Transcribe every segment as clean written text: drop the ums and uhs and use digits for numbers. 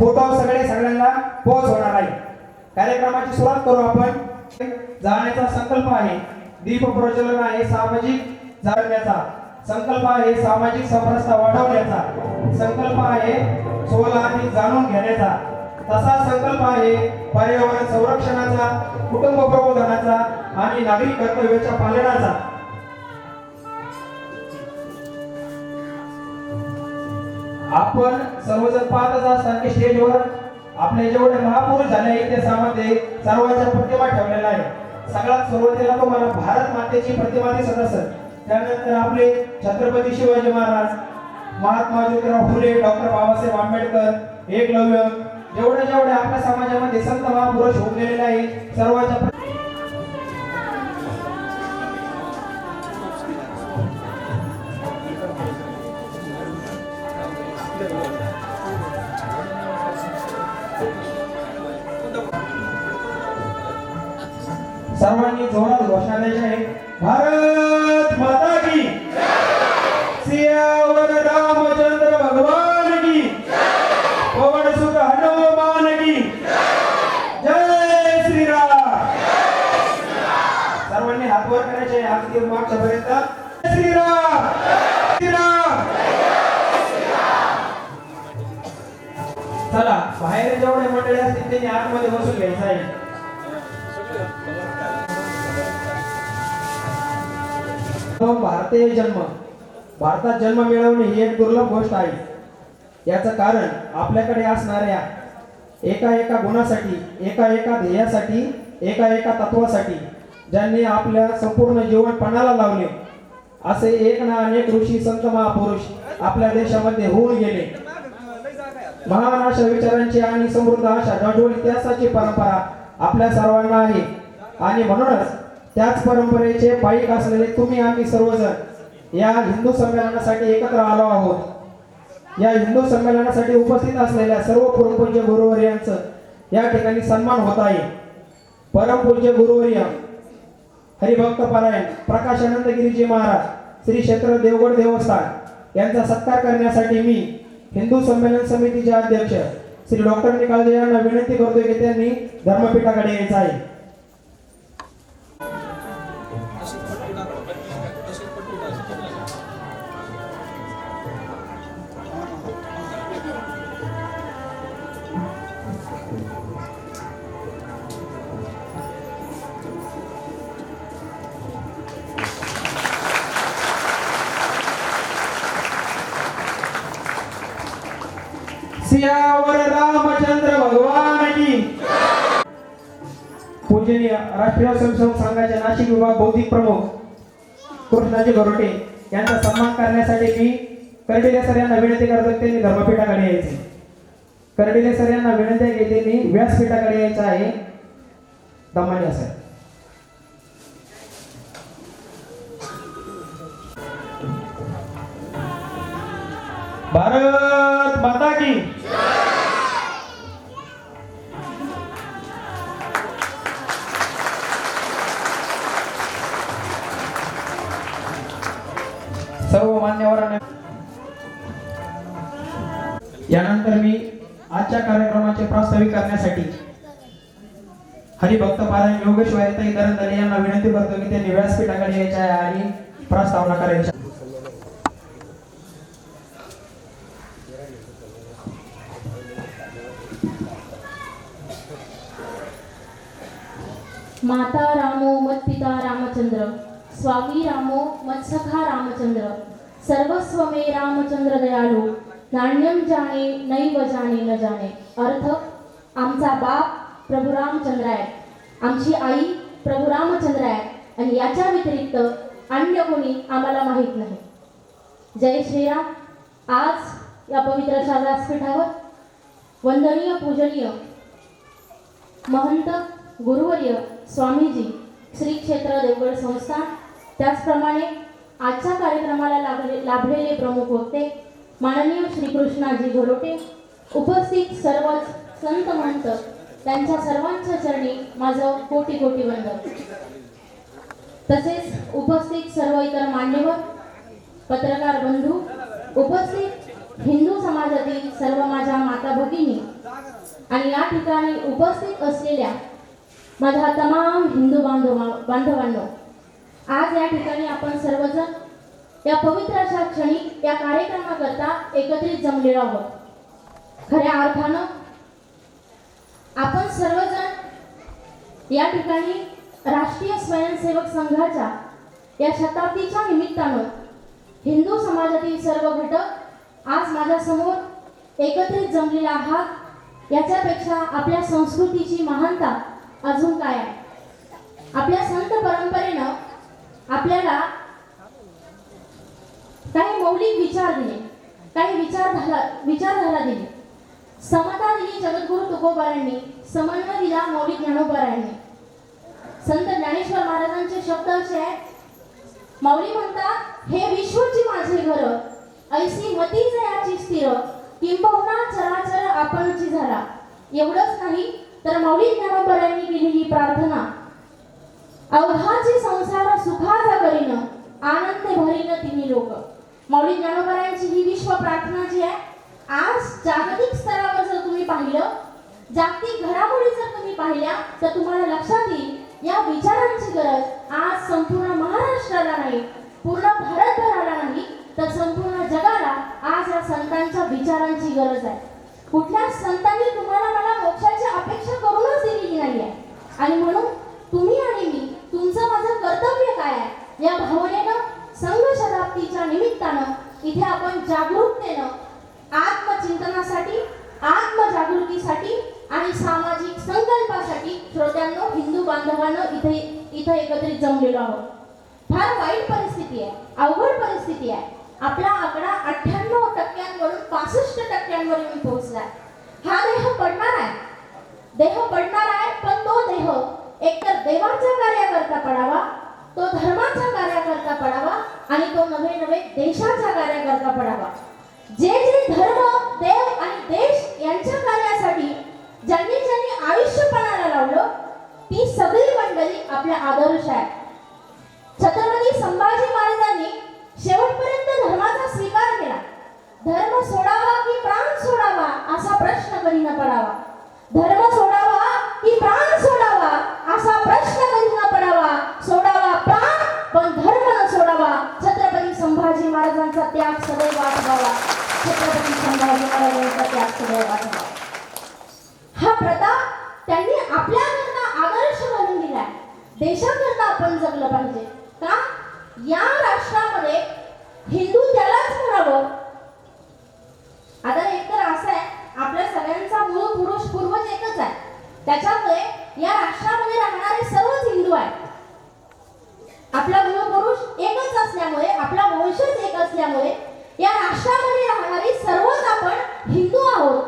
Photo सगळ्यांना पोच होणार आहे। कार्यक्रमाची सुरुवात करू आपण। जाण्याचा संकल्प आहे, दीप प्रज्वलन आहे, सामाजिक जागरण्याचा संकल्प आहे, सामाजिक समरसता वाढवण्याचा संकल्प आहे, स्वलाही जाणून घेण्याचा तसा संकल्प आहे, पर्यावरण संरक्षणाचा, कुटुंब प्रबोधनाचा आणि नागरिक कर्तव्याच्या पालनाचा। आपण सर्वजण पाहतच असतात की स्टेजवर आपले जेवढे महापुरुष झाले इतिहासामध्ये सर्वांच्या प्रतिमा ठेवलेल्या आहे। सगळ्यात सुरुवातीला तुम्हाला भारत मातेची प्रतिमा दिसत असेल, त्यानंतर आपले छत्रपती शिवाजी महाराज, महात्मा ज्योतिराव फुले, डॉक्टर बाबासाहेब आंबेडकर, एकलव्य, जेवढे आपल्या समाजामध्ये संत महापुरुष होऊन गेलेले आहे सर्वांच्या सर्वांनी जोरात घोषणा द्यायची आहे, भारत माता की सियावर रामचंद्र भगवान की पवन सुत हनुमान की जय श्रीराम। सर्वांनी हात वर करायचे अगदी मागच्यापर्यंत श्रीराम श्रीराम। चला बाहेर जेवढे मंडळी असतील त्यांनी आतमध्ये बसून घ्यायचं आहे। भारतीय जन्म, भारतात जन्म मिळवणे ही एक दुर्लभ गोष्ट आहे। याचं कारण आपल्याकडे असणाऱ्या एका गुणासाठी, एका ध्येयासाठी, एका तत्वासाठी ज्यांनी आपल्या संपूर्ण जीवन पणाला लावले असे एक ना अनेक ऋषी संत महापुरुष आपल्या देशामध्ये होऊन गेले। महान अशा विचारांची आणि समृद्ध अशा गढूळ इतिहासाची परंपरा आपल्या सर्वांना आहे आणि म्हणूनच त्याच परंपरेचे पायीक असलेले तुम्ही आम्ही सर्वजण या हिंदू संमेलनासाठी एकत्र आलो आहोत। या हिंदू संमेलनासाठी उपस्थित असलेल्या सर्व परमपूज्य गुरुवर्यांचं या ठिकाणी सन्मान होत आहे। परमपूज्य गुरुवर्य हरिभक्त पारायण प्रकाशानंद गिरीजी महाराज, श्री क्षेत्र देवगड देवस्थान यांचा सत्कार करण्यासाठी मी हिंदू संमेलन समितीचे अध्यक्ष श्री डॉक्टर निकालजे यांना विनंती करतो की त्यांनी धर्मपीठाकडे यायचं आहे। सियावर रामचंद्र भगवान की। पूजनीय राष्ट्रीय स्वयंसेवक संघाचे नाशिक विभाग बौद्धिक प्रमुख कृष्णाजी गरोटे यांचा सन्मान करण्यासाठी मी कर्डिले सर यांना विनंती करतो की त्यांनी धर्मपीठाकडे यायचे। कर्डिले सर यांना विनंती केली त्यांनी व्यासपीठाकडे यायचं आहे। दमानिया सर। भारत माता की। सर्व मान्यवरांना यानंतर मी आजच्या कार्यक्रमाचे प्रास्ताविक करण्यासाठी हरिभक्त पारायण योगेश्वरी दरंदले यांना विनंती करतो की त्यांनी व्यासपीठाकडे यायचे आहे आणि प्रस्तावना करायची। माता रामो मत्पिता रामचंद्र, स्वामी रामो मत्सखा रामचंद्र, सर्वस्व मे रामचंद्र दयाळू, नाण्यम जाणे नैव जाणे न जाणे। अर्थ, आमचा बाप प्रभू रामचंद्र आहे, आमची आई प्रभू रामचंद्र आहे आणि याच्या व्यतिरिक्त अन्य कोणी आम्हाला माहीत नाही। जय श्रीराम। आज या पवित्र व्यासपीठावर वंदनीय पूजनीय महंत गुरुवर्य स्वामीजी श्री क्षेत्र देवगड संस्थान, त्याचप्रमाणे आजच्या कार्यक्रमाला लाभलेले प्रमुख वक्ते माननीय श्री कृष्णाजी घरोटे, उपस्थित सर्वच संत महंत त्यांच्या सर्वांच्या चरणी माझं कोटी कोटी वंदन। तसेच उपस्थित सर्व इतर मान्यवर, पत्रकार बंधू, उपस्थित हिंदू समाजातील सर्व माझ्या माता भगिनी आणि या ठिकाणी उपस्थित असलेल्या माझ्या तमाम हिंदू बांधवांनो, आज या ठिकाणी आपण सर्वजण या पवित्र अशा क्षणी या कार्यक्रमाकरता एकत्रित जमलेलो आहोत. खऱ्या अर्थानं आपण सर्वजण या ठिकाणी राष्ट्रीय स्वयंसेवक संघाच्या या शताब्दीच्या निमित्तानं हिंदू समाजातील सर्व घटक आज माझ्या समोर एकत्रित जमलेले आहात. याच्यापेक्षा आपल्या संस्कृतीची महानता अजून काय आहे? आपल्या संत परंपरेनं आपल्याला काही मौलिक विचार दिले, काही विचारधारा दिली. समता दिली जगद्गुरु तुकोबारायांनी, समन्वय दिला मौलिक ज्ञानोबारायांनी. संत ज्ञानेश्वर महाराजांचे शब्द असे आहेत, माऊली म्हणतात, हे विश्वची माझे घर, ऐसी मतीच याची स्थिर, किंबहुना चराचर आपणची झाला. एवढंच नाही तर मौली ज्ञानोबारायांनी केलेली प्रार्थना, अवघाची संसार सुखाचा करीन, आनंद भरीन तिन्ही लोक. मौली ज्ञानोबारायांची ही विश्व प्रार्थना जी आहे, आज जागतिक स्तरावर जर तुम्ही पाहिलं, जागतिक घडामोडी जर तुम्ही पाहिल्या, तर तुम्हाला लक्षात येईल या विचारांची गरज आज संपूर्ण महाराष्ट्राला नाही, पूर्ण भारतभराला नाही, तर संपूर्ण जगाला आज या संतांच्या विचारांची गरज आहे. कुठल्या संतांनी तुम्हाला मला मोक्षाची अपेक्षा करूनच दिलेली नाही आहे. आणि म्हणून तुम्ही आणि मी, तुमचं माझं कर्तव्य काय आहे, या भावनेनं संघ शताब्दीच्या निमित्तानं इथे आपण जागरूकतेनं आत्मचिंतनासाठी, आत्मजागृतीसाठी आणि सामाजिक संकल्पासाठी श्रोत्यांनो, हिंदू बांधवांनो इथे एकत्रित जमलेलो आहोत. फार वाईट परिस्थिती आहे, अवघड परिस्थिती आहे. आपला आकडा 98% वरून 65% वर येऊन पोहोचलाय. हा देह पडणार आहे, पण तो देह एकतर देवाच्या कार्याकरता पडावा, तो धर्माच्या कार्याकरता पडावा आणि तो नवे देशाच्या कार्याकरता पडावा. जे धर्म, देव आणि देश यांच्या कार्यासाठी ज्यांनी आयुष्य पणाला लावलं, ती सगळी मंडळी आपल्या आदर्श आहे. छत्रपती संभाजी महाराजांनी शेवटपर्यंत धर्माचा स्वीकार केला. धर्म सोडावा की प्राण सोडावा असा प्रश्न कधी न पडावा. धर्म सोडावा की प्राण सोडावा असा प्रश्न कधी न पडावा. सोडावा प्राण पण धर्म न सोडावा. छत्रपती संभाजी महाराजांचा त्याग सदैव आठवावा. छत्रपती संभाजी महाराजांचा त्याग सदैव आठवावा. हा प्रताप त्यांनी आपल्याकरता आदर्श बनवून दिलाय. देशाकरता आपण जगलं पाहिजे. का या राष्ट्रामध्ये हिंदू त्यालाच म्हणावं. आता एकतर असं आहे, आपल्या सगळ्यांचा मूळ पुरुष पूर्वज एकच आहे. त्याच्यामुळे या राष्ट्रामध्ये राहणारे सर्वच हिंदू आहेत. आपला मूळ पुरुष एकच असल्यामुळे, आपला वंशच एक असल्यामुळे या राष्ट्रामध्ये राहणारे सर्वच आपण हिंदू आहोत.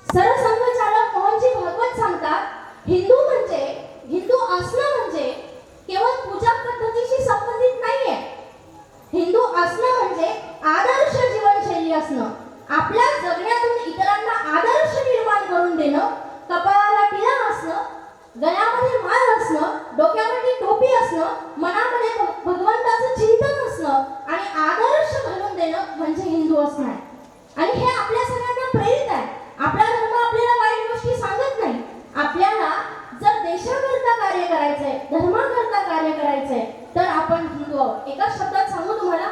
सरसंघचालक मोहनजी भागवत सांगतात, हिंदू असणं म्हणजे केवळ पूजा पद्धतीशी संबंधित नाहीये. हिंदू असणं म्हणजे आदर्श जीवनशैली असणं, आपल्या जगण्यातून इतरांना आदर्श निर्माण करून देणं, कपाळाला टिळा असणं, गळ्यामध्ये माळ असणं, डोक्यावरती टोपी असणं, मनामध्ये भगवंताचं चिंतन असणं आणि आदर्श घालून देणं म्हणजे हिंदू असणं आहे. आणि हे आपल्या सगळ्यांना प्रेरित आहे. आपला धर्म आपल्याला वाईट गोष्टी सांगत नाही. आपल्याला जर देशाकरता कार्य करायचंय, धर्माकरता कार्य करायचंय, तर आपण हिंदू आहोत. एका शब्दात सांगू तुम्हाला,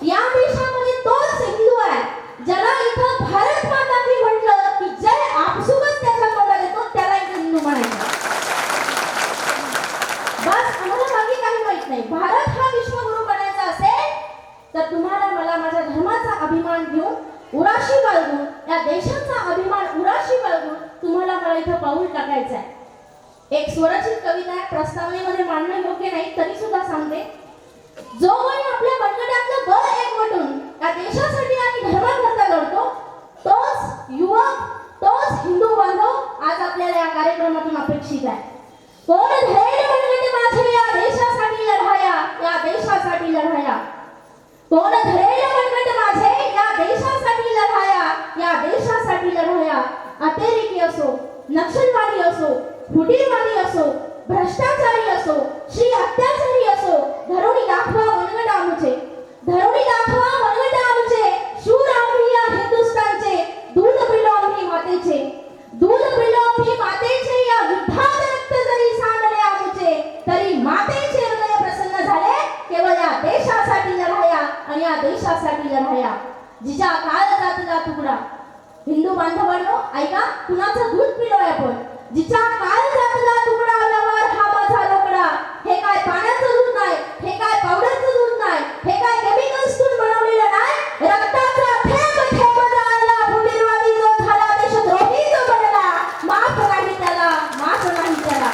या देशामध्ये तोच हिंदू आहे ज्याला इथं भारत माता की म्हटलं की जय आपसुकच त्याच्या तोंडात येतो, त्याला इथं हिंदू म्हणायचं. बस, आम्हाला बाकी काही माहित नाही. भारत हा विश्वगुरु बनायचा असेल तर तुम्हाला मला माझ्या धर्माचा अभिमान घेऊन उराशी बाळगून, या देशाचा अभिमान उराशी बाळगून तुम्हाला मला इथं पाऊल टाकायचं आहे. एक स्वरचित कविता आहे, प्रस्तावनेमध्ये मांडणं योग्य नाही तरी सुद्धा सांगते. जो कोणी आपल्या मनगटातलं बळ एकवटून या देशासाठी आणि धर्माकरता लढतो, तोच युवक, तोच हिंदू बांधव आज आपल्याला या कार्यक्रमातून अपेक्षित आहे. कोण धैर्य मनगट माझे या देशासाठी लढाया, या देशासाठी लढाया. कोण धैर्य मनगट माझे या देशासाठी लढाया, या देशासाठी लढाया. अतिरेकी असो, नक्षलवादी असो, फुटीरवादी असो, भ्रष्टाचारी असो, श्री अत्याचारी असो, धरुणी दाखवा मनगट आमचे, धरुणी दाखवा मनगट आमचे. शूर आम्ही या हिंदुस्थानचे, दूध पिलो आम्ही मातेचे. दूध पिलो भी मातेचे या युद्धात रक्त जरी सांडले आमुचे तरी मातेचे हृदय प्रसन्न झाले केवळ या देशासाठी लढाया आणि या देशासाठी लढाया जिच्या काळजातला तुकडा हिंदू बांधवांनो ऐका कुणाचं दूध पिलोय आपण जिच्या काळजातला तुकडा आल्यावर हा माझा लोकडा हे काय पाण्याचं दूध नाही हे काय पावडरचं दूध नाही हे काय केमिकल्सतून बनवलेलं नाही रक्ताचा थेंब थेंब जाळला फुटीरवादी जो झाला देशद्रोही जो बनला माफ नाही त्याला माफ नाही त्याला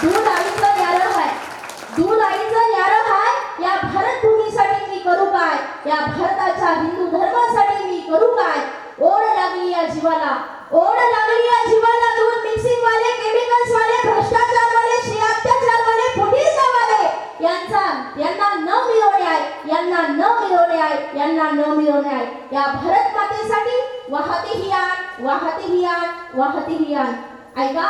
दूध आईचं न्यारं आहे दूध आईचं न्यारं आहे या भारत भूमीसाठी मी करू काय या भारताच्या हिंदू धर्मासाठी मी करू काय ओढ लागली या जीवाला ओढ लागली या जीवाला दूध मिक्सिंग वाले केमिकल्स वाले भ्रष्टाचार वाले श्री अत्याचार वाले फुटीरवाले यांना न मिळवणे आहे यांना न मिळवणे आहे यांना न मिळवणे आहे या भारत मातेसाठी वाहते ही आण वाहते ही आण वाहते ही आण ऐका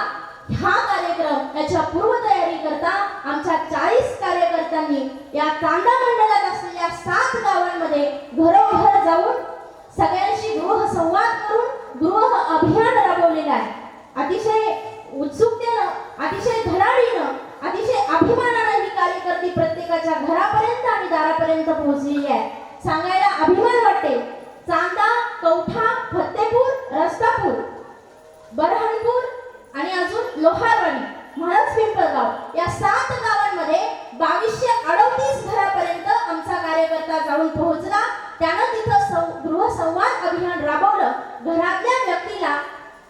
हा कार्यक्रम याच्या पूर्वतयारी करता आमच्या 40 कार्यकर्त्यांनी या चांदा मंडळात असलेल्या 7 गावांमध्ये घरोघर जाऊन सगळ्यांशी गृह संवाद करून गृह अभियान राबवलेलं आहे अतिशय उत्सुकतेनं अतिशय धडाडीनं अतिशय अभिमानानं ही कार्यकर्ती प्रत्येकाच्या घरापर्यंत आणि दारापर्यंत पोहोचलेली आहे सांगायला अभिमान वाटते चांदा कौठा फत्तेपूर रस्तापूर बरहणपूर आणि अजून लोहारवाडी म्हाळस पिंपळगाव या 7 गावांमध्ये 2238 घरापर्यंत आमचा कार्यकर्ता जाऊन पोहोचला त्यानं तिथं गृहसंवाद अभियान राबवलं घरातल्या व्यक्तीला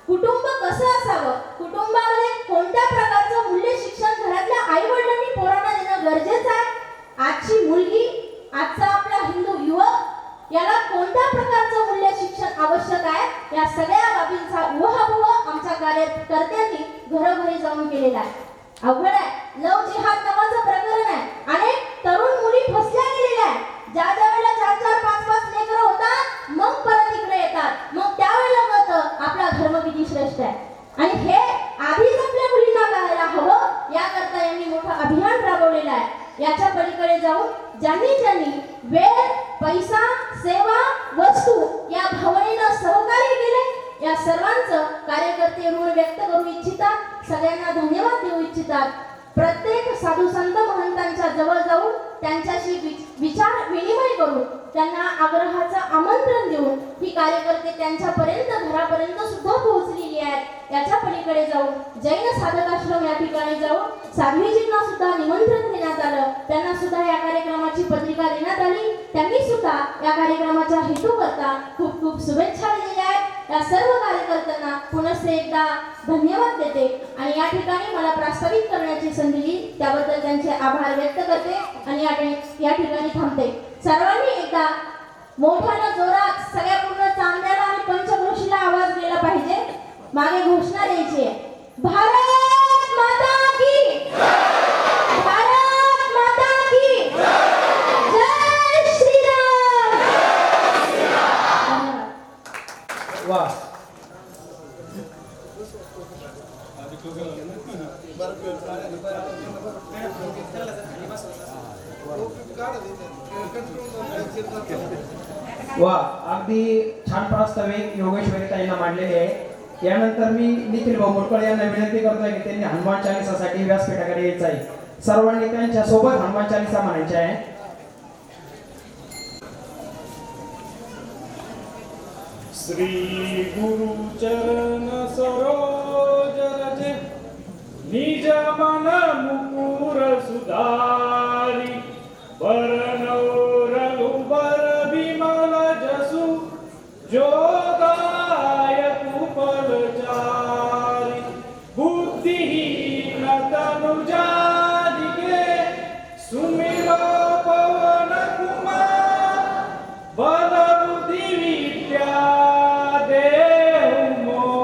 कुटुंब कसं असावं कुटुंबामध्ये कोणत्या प्रकारचं मूल्य शिक्षण घरातल्या आई वडिलांनी पोरांना देणं गरजेचं आहे आजची मुलगी आजचा आपला हिंदू युवक याला कोणत्या प्रकारचं मूल्य शिक्षण आवश्यक आहे या सगळ्या बाबींचा उहापोह आमच्या कार्यकर्त्यांनी घरोघरी जाऊन केलेला आहे अवघड आहे लव जिहाद नावाचं प्रकरण आहे अनेक तरुण मुली फसल्या गेलेल्या आहेत ज्या वेळेला 4-4, 5-5 लेकरं होतात मग परत इकडे येतात मग त्यावेळेला कळतं आपला धर्म किती श्रेष्ठ आहे आणि हे आधीच आपल्या मुलींना कळायला हवं याकरता यांनी मोठं अभियान राबवलेलं आहे याच्या पलीकडे जाऊन ज्यांनी वेळ पैसा सेवा वस्तू या भावनेनं सहकार्य केले या सर्वांचं कार्यकर्ते ऋण व्यक्त करू इच्छितात सगळ्यांना धन्यवाद देऊ इच्छितात प्रत्येक साधू संत महंतांच्या जवळ जाऊन त्यांच्याशी विचार विनिमय करून त्यांना आग्रहाचं आमंत्रण देऊन ही कार्यकर्ते त्यांच्यापर्यंत घरापर्यंत सुद्धा पोहोचलेली आहेत याच्या पलीकडे जाऊन जैन साधक आश्रम या ठिकाणी जाऊन साध्वीजींना सुद्धा निमंत्रण देण्यात आलं त्यांना सुद्धा या कार्यक्रमाची पत्रिका देण्यात आली त्यांनी सुद्धा या कार्यक्रमाच्या हेतूकरता खूप खूप शुभेच्छा दिलेल्या आहेत या सर्व कार्यकर्त्यांना पुनश्च एकदा धन्यवाद देते आणि या ठिकाणी मला प्रास्ताविक करण्याची संधी दिली त्याबद्दल त्यांचे आभार व्यक्त करते आणि या ठिकाणी थांबते सर्वांनी एकदा मोठ्यानं जोरात सगळ्या पूर्ण चांगल्याला आणि पंचक्रोशीला आवाज दिला पाहिजे मागे घोषणा द्यायची आहे भारत माता की भारत माता की जय श्रीराम वा वा अगदी छान प्रास्ताविक योगेश वैताईंना मांडलेले आहे यानंतर मी निखिल भाऊ मुरकळे यांना विनंती करतोय की त्यांनी हनुमान चालीसासाठी व्यासपीठाकडे यायचं आहे सर्वांनी त्यांच्या सोबत हनुमान चालीसा म्हणायची आहे श्री गुरु चरण सरोज रजे निज मन मुकुर सुधारी बरनौ रघुबर विमल जसु जो दायकु फलचारी बुद्धिहीन तनु जानिके सुमिरो पवन कुमार बल बुद्धि विद्या देहु मोहि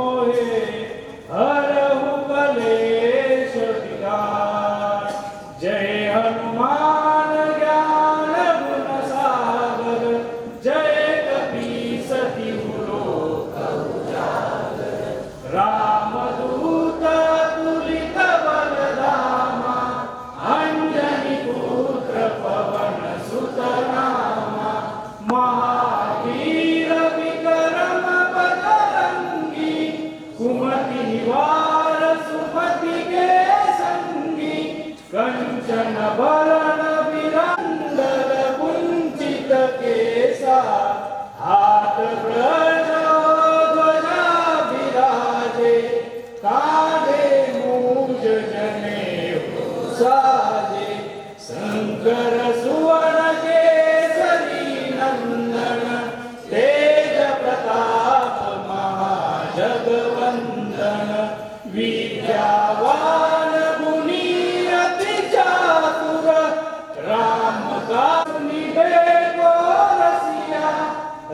भरण विरंदर कुंचित केसा हात ध्वजा विराजे कांदे मूज जनेऊ साजे शंकर सुवर्ण केसरी नंदन तेज प्रताप महाजगवंदन विद्यावान गुणी अति चातुर राम कारुणी बेको रसिया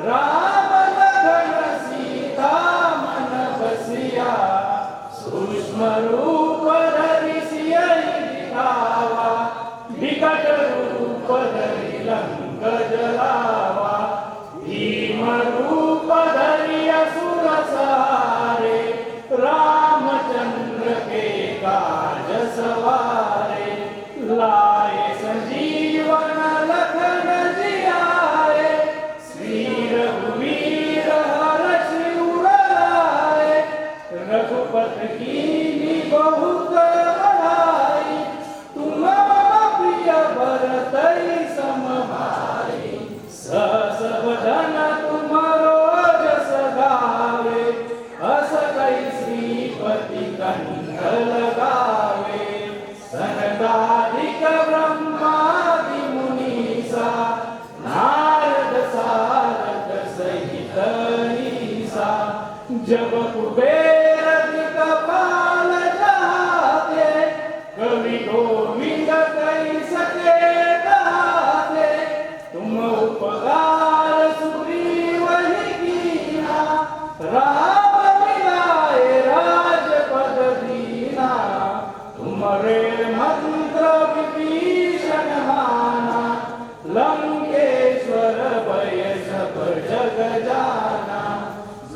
राम लखन सीता मन बसिया सूक्ष्म रूप धरि सियहि दिखावा विकट रूप धरि लंक जलावा भीम रूप धरि असुर सहारे रामचंद्र के काज सवारे लाए संजीवन लखन जियाए श्री रघुवीर हर्षि उर लाए रघुपति कीन्ही बहुत बड़ाई तुम मम प्रिय भरतहि सम भाई सहस बदन तुम्हारो जस गावे हस कई श्रीपति कंठ लगावे सनकादिक ब्रह्मादि मुनीसा नारद सारद सहित ईसा जब कुबेर दिक्पाल जहाते कवि गोविंद कई सके गाते तुम उपकार सुग्रीव ही कीना राम मिलाए राजपद दीना तुम्हारे मंत्र विभीषण माना लंकेश्वर भय सब जग जाना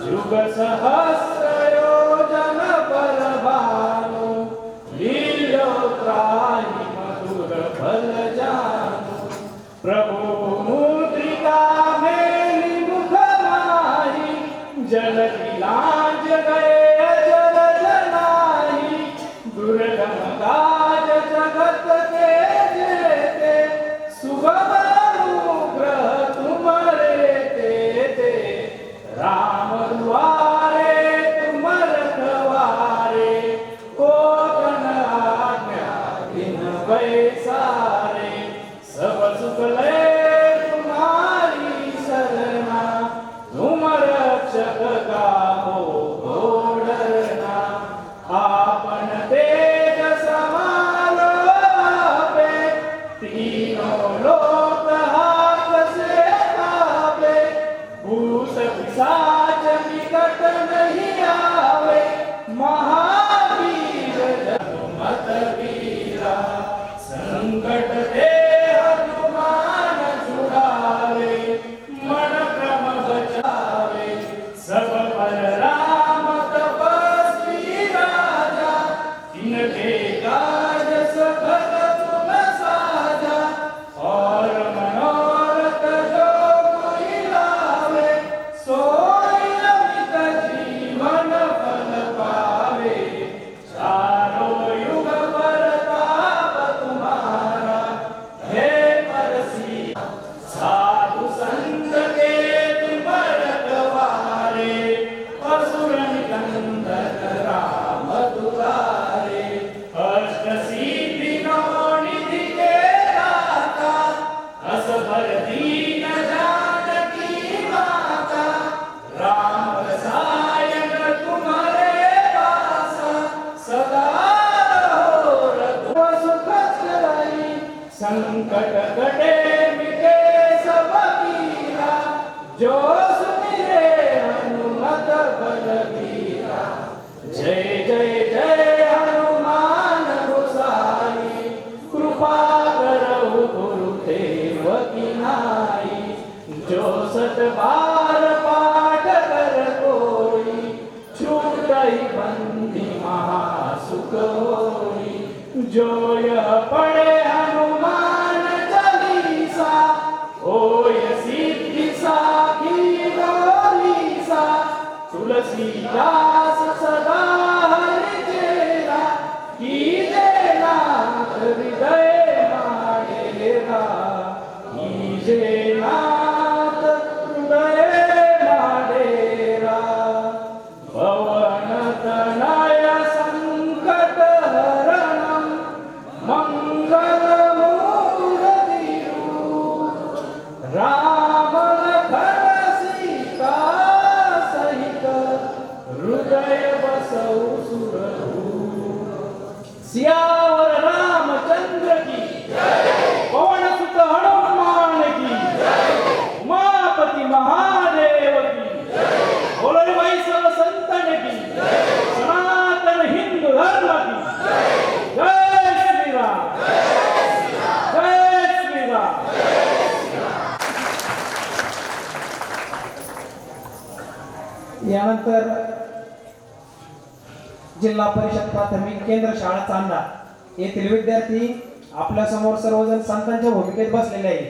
युग सहस्र योजन पर भानु लीलोत्राहि मधुर फल जानु प्रभु मुद्रिका मेलि मुख माहि जलधि लांघ गए अजर जनाहि दुर्गम काज जगत के जेते सुगम अनुग्रह तुम्हारे तेते राम दुआरे तुम रखवारे को जन आज्ञा बिन पैसारे सब सुख ले तुम्हारी सरना तुम रक्षक गाहो को डरना आपन तेज समालो आपे तीनों लोक हाथ से कापे भूत पिशाच निकट नहीं आवे महावीर जगमत वीरा संकट ते हनुमान छुड़ावे मन क्रम बचावे सब पर राम तपस्वी राजा तिनके काज सकल तुम साजा और मनोरथ जो कोई लावे सोई अमित जीवन फल पावे चारों युग परताप तुम्हारा हे परसी साधु संत के तुम रखवारे असुर निकंदन राम दुलारे अष्ट सिद्धि नौ निधि के दाता असबर दीन जानकी माता राम रसायन तुम्हारे पासा सदा रहो रघुवर सुख चलाई संकट कटे मिटे सब पीरा जो सुमिरे हनुमत बलबीरा जय जय जय हनुमान गोसाई कृपा करहु गुरुदेव की नाई जो सत बार पाठ कर कोई छूटहि बंदी महासुख होई जो यह पढ़े हनुमान चालीसा होय सिद्धि साखी गौरीसा तुलसीदास सदा हरि चेरा की देना हृदय हृदय बसवू सुरभू सियावर रामचंद्र की पवन सुत हनुमान की उमापति महादेव की बोलो भाई सब संतन की सनातन हिंदू धर्म की जय श्री राम जय श्री राम यानंतर जिल्हा परिषद प्राथमिक केंद्र शाळा चांदा येथील विद्यार्थी आपल्या समोर सर्वजण संतांच्या भूमिकेत बसलेले आहे.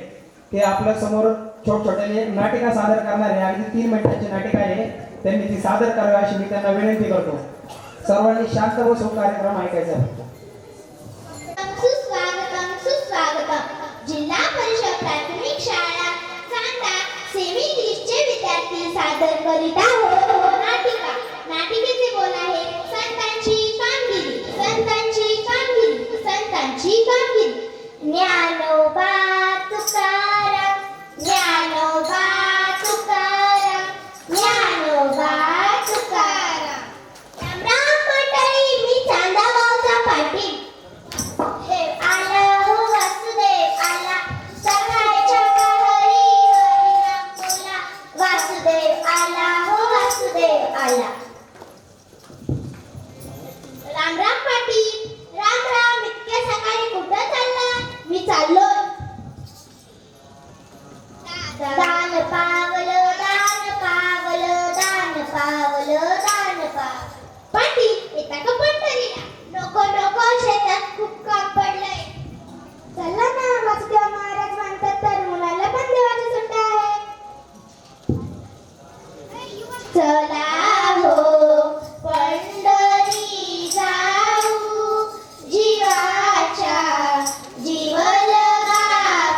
ते आपल्या समोर छोटछोट्याने नाटिका सादर करणार आहे. अगदी 3 मिनिटांची नाटिका आहे. त्यांनी ती सादर करावी अशी मी त्यांना विनंती करतो. सर्वांनी शांत बसून कार्यक्रम ऐकायचा आहे. सुस्वागतम सुस्वागतम जिल्हा परिषद प्राथमिक शाळा चांदा सेमी इंग्लिशचे विद्यार्थी सादर करीत आहोत नाटिका. नाटिकेचे बोल आहे संतांची कामगिरी संतांची कामगिरी संतांची कामगिरी. ज्ञानोबा तुकाराम ज्ञानोबा तुकाराम ज्ञानोबा तुकाराम. राम मंडळी मी चांदा गावचा पाटील. देव आला हो वासुदेव आला सकाळच्या हरी हरिनाम बोला. वासुदेव आला हो वासुदेव आला. राम राम पाटील. राम राम. इतक्या सकाळी कुठं चालला? मी चाललो दान पावलं दान पावलं दान पावलं दान पाव. पाटील येता का पंढरीला? नको नको शेतात खूप काम पडलंय. चला ना वासुदेव महाराज म्हणतात तर मुलाला पण देवाची सुट्टी आहे. चला हो पंढरी जाऊ जीवाच्या जीवलगा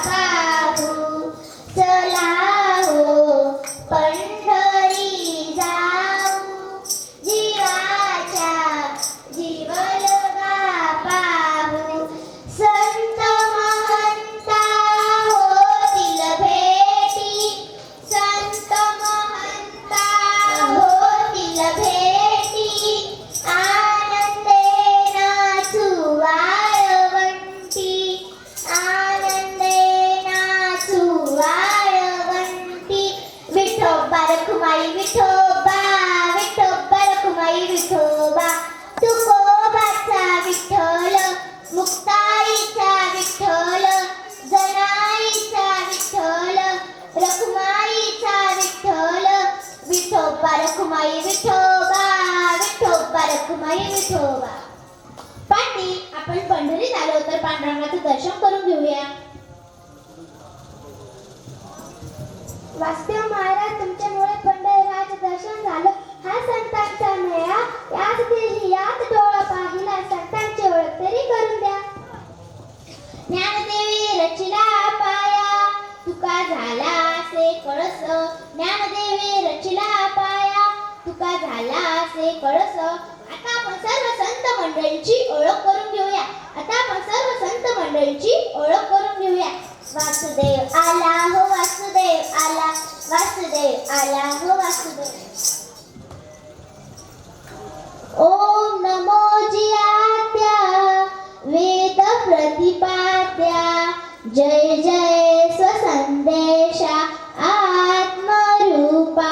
पाहू. चला हो पंढरी जाऊ जीवाच्या जीवलगा पाहू. संत महंता होतील भेटी संत महंता होतील भेटी. आनंदे नाचू वाळवंटी आनंदे नाचू वाळवंटी. विठोबा रखुमाई विठोबा विठोबा रखुमाई विठोबा. तुकोबाचा विठ्ठल मुक्ताईचा विठ्ठल जनाईचा विठ्ठल रखुमाईचा विठ्ठल. विठोबा रखुमाई विठोबा विठोबा रखुमाई विठोबा. पाटील आपण पंढरीत आलो तर पांडुरंगाचं दर्शन करून घेऊया. वासुदेव महाराज तुमच्यामुळे पंढरीराज दर्शन झालं. हा संतांचा मेळा याच दिली याच डोळा पाहिला. संतांची ओळख तरी करून द्या. ज्ञानदेवी रचिला पाया तुका झाला असे कळस. ज्ञानदेवी रचिला पाया तुका झाला असे कळस. आता आपण सर्व संत मंडळींची ओळख करून घेऊया. आता आपण सर्व संत मंडळींची ओळख करून घेऊया. वासुदेव आला हो वासुदेव आला वासुदेव आला हो वासुदेव. ओम नमो जियात्या वेद प्रतिपाद्या जय जय स्वसंदेशा आत्मरूपा.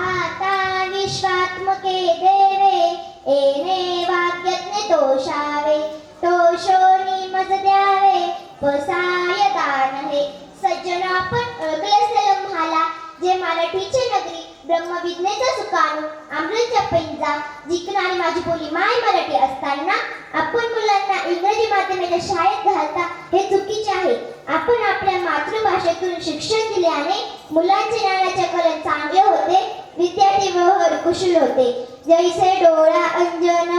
आता विश्वात्मके देवे एने वाक्यज्ञ तोषावे. तोषोनी मज द्यावे पसाय दान हे. सज्जन आपण ओळखले असेल म्हाला जे मराठीचे नगरी ब्रह्मविद्येचा सुकाणू अमृतच्या पैंजा जिंकणारी माझी बोली माय मराठी असताना आपण मुलांना इंग्रजी माध्यमाच्या शाळेत घालता हे चुकीचे आहे. आपण आपल्या मातृभाषेतून शिक्षण दिल्याने मुलांचे ज्ञानाचे कलन चांगले होते. विद्यार्थी व्यवहार कुशल होते. जैसे डोळा अंजन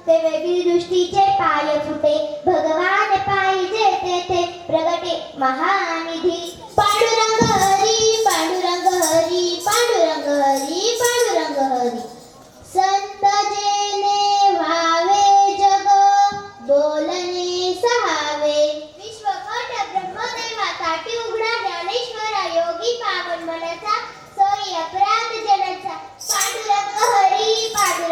ते वेगळी दृष्टीचे पाय फुटे. भगवान पाहिजे तेथे प्रगटे महानिधी. पांडुरंग हरी पांडुरंग हरी पांडुरंग हरी पांडुरंग हरी. संत जेने व्हावे जग बोलणे सहावे. विश्वपट ब्रह्मदेवासाठी उघडा ज्ञानेश्वरा योगी पावन मनसा सोयी अपराध जनाचा. पांडुरंग हरी पांडुरंग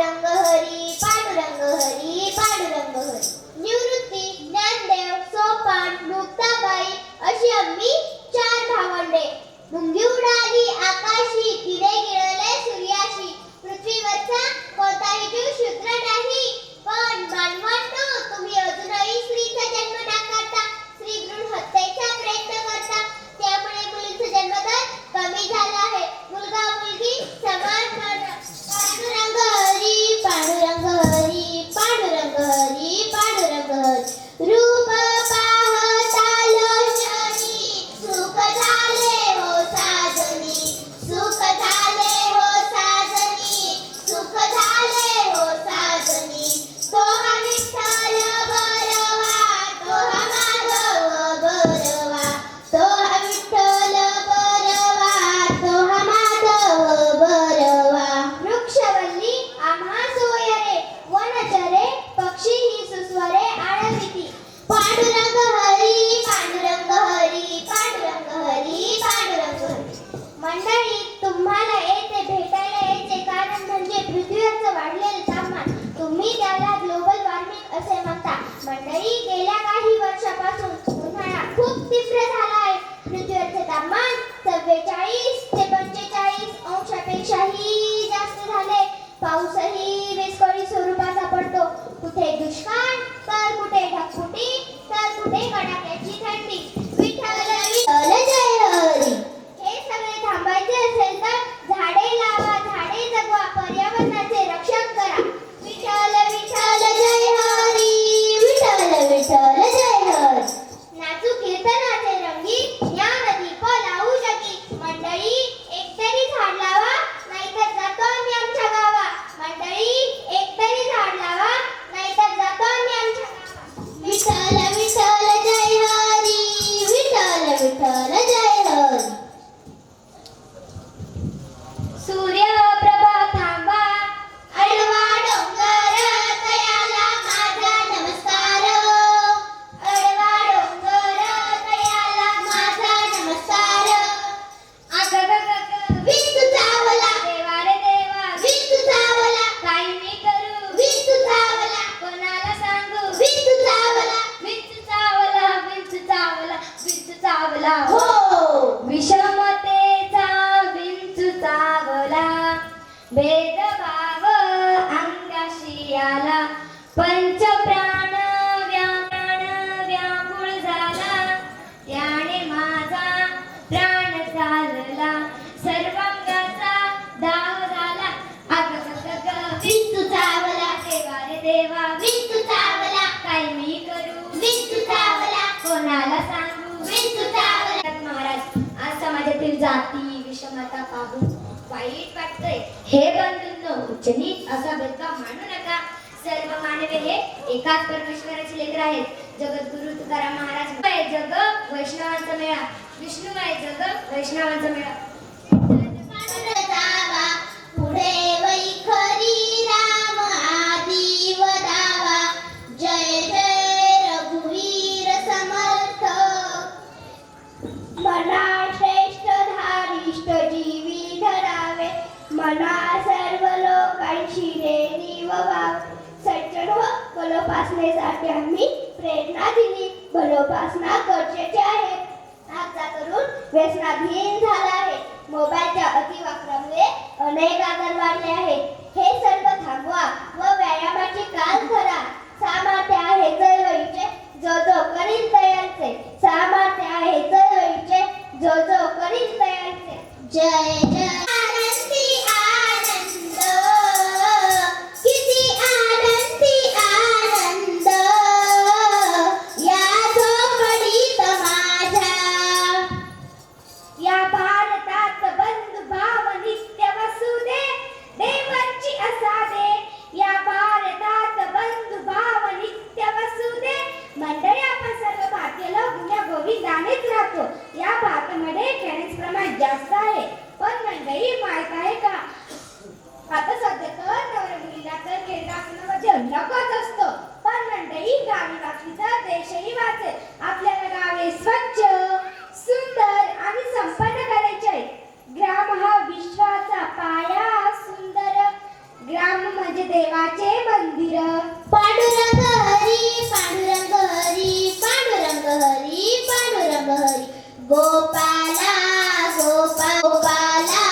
तो हा विठ्ठल बरवा, तो हा माधव बरवा, तो हा विठ्ठल बरवा, तो हा माधव बरवा. वृक्षवल्ली आम्हा सोयरे, वनचरे पक्षी ही सुस्वरे आळविती. पांडुरंग हरी, पांडुरंग हरी, पांडुरंग हरी, पांडुरंग हरी. मंडळी, तुम्हाला येथे भेटायला यायचे कारण म्हणजे पृथ्वीवरचं वाढलेलं तापमान. तुम्ही त्याला ग्लोबल वॉर्मिंग असे म्हणता. मंडळी, गेल्या काही वर्षापासून उन्हाळा खूप तीव्र झाला आहे. पृथ्वीवरचे तापमान 44 ते 45 अंशापेक्षाही जास्त झाले. पाऊसही विस्कळीत स्वरूपाचा पडतो. कुठे दुष्काळ तर कुठे ढगफुटी तर कुठे कडाक्याची थंडी. विठ्ठल विठ्ठल जय हरी. हे सगळे थांबायचे असेल तर झाडे लावा, झाडे जगवा, पर्यावरणाचे रक्षण करा. विठ्ठल विठ्ठल जय हरी, विठ्ठल विठ्ठल जय हरी. नाचू कीर्तनाचे रंगी, ज्ञानदीप लावू जगी. मंडळी, एकतरी झाड लावा, नाहीतर जातो आम्ही आमच्या गावा. मंडळी, एकतरी झाड लावा, नाहीतर जातो आम्ही आमच्या गावा. विठ्ठल विठ्ठल जय हरी, विठ्ठल विठ्ठल जय हरी. सूर्यप्रभा थांबा, अडवा डोंगर तयाला माझा नमस्कार. अडवा डोंगर तयाला माझा नमस्कार. अगगगग विंचू चावला, देवा रे देवा विंचू चावला. काय मी करू विंचू चावला, कोणाला सांगू विंचू चावला. विंचू चावला, विंचू चावला, विंचू चावला. हो, विषमतेचा विंचू चावला. भेदभाव अंगाशी आला. पंचप्राण व्याकुळ झाला. त्याने माझा प्राण चालला. सर्वांगाचा दाव झाला. अगगगग विंचू चावला, देवा रे देवा विंचू चावला. काय मी करू विंचू चावला, कोणाला सांगू विंचू चावला. महाराज, आज समाजातील जाती विषमता पाहून वाईट वाटतंय. हे बंधूंनो, उच्च नीच असा भेदभाव मानू नका. सर्व मानवे हे एकाच परमेश्वराचे लेकर आहेत. जगद्गुरु तुकाराम महाराज, जग वैष्णवांचा मेळा, विष्णुमय जग वैष्णवांचा मेळा. पुढे वैखरी राम आदी वदावा. जय जय रघुवीर समर्थ. मना श्रेष्ठ धारिष्ठ जीवी धरावे. मना सर्व लोकांशी रे व्हावे. सज्जन व बलोपासनेसाठी आम्ही प्रेरणा दिली. बलोपासना गरजेची आहे. आजचा तरुण व्यसनाधीन झाला आहे. मोबाईलच्या अतिवापरामुळे अनेक आजार वाढले आहेत. हे सर्व थांबवा व व्यायामाची कास धरा. सामर्थ्य आहे चळवळीचे, जो जो करील तयारचे. सामर्थ्य आहे चळवळीचे, जो जो करील तयारचे. जय जय आनंदी आनंद, किती आनंदी आनंद या झोपडीत माझ्या. या भारतात बंधुभाव नित्य वसुदे, देवांची असादे. या भारतात बंधुभाव नित्य वसुदे. मंडळी, आपण सर्व भारतीय लोक गुण्या गोविंदानेच राहतो. या भारतामध्ये खेळण्याचे प्रमाण जास्त आहे. पण मंडळी, माहित आहे का, आता सध्या तर नवऱ्या मुलीला तर खेळ दाखवण्यामध्ये नकच असतो. पण मंडळी, गावी वाचली तर देशही वाचेल. आपल्याला गावे स्वच्छ, सुंदर आणि संपन्न करायचे आहे. ग्राम हा विश्वाचा पाया. सुंदर ग्राम म्हणजे देवाचे मंदिर. पांडुरंग हरी, पांडुरंग हरी, पांडुरंग हरी, पांडुरंग हरी. गोपाला गोपाला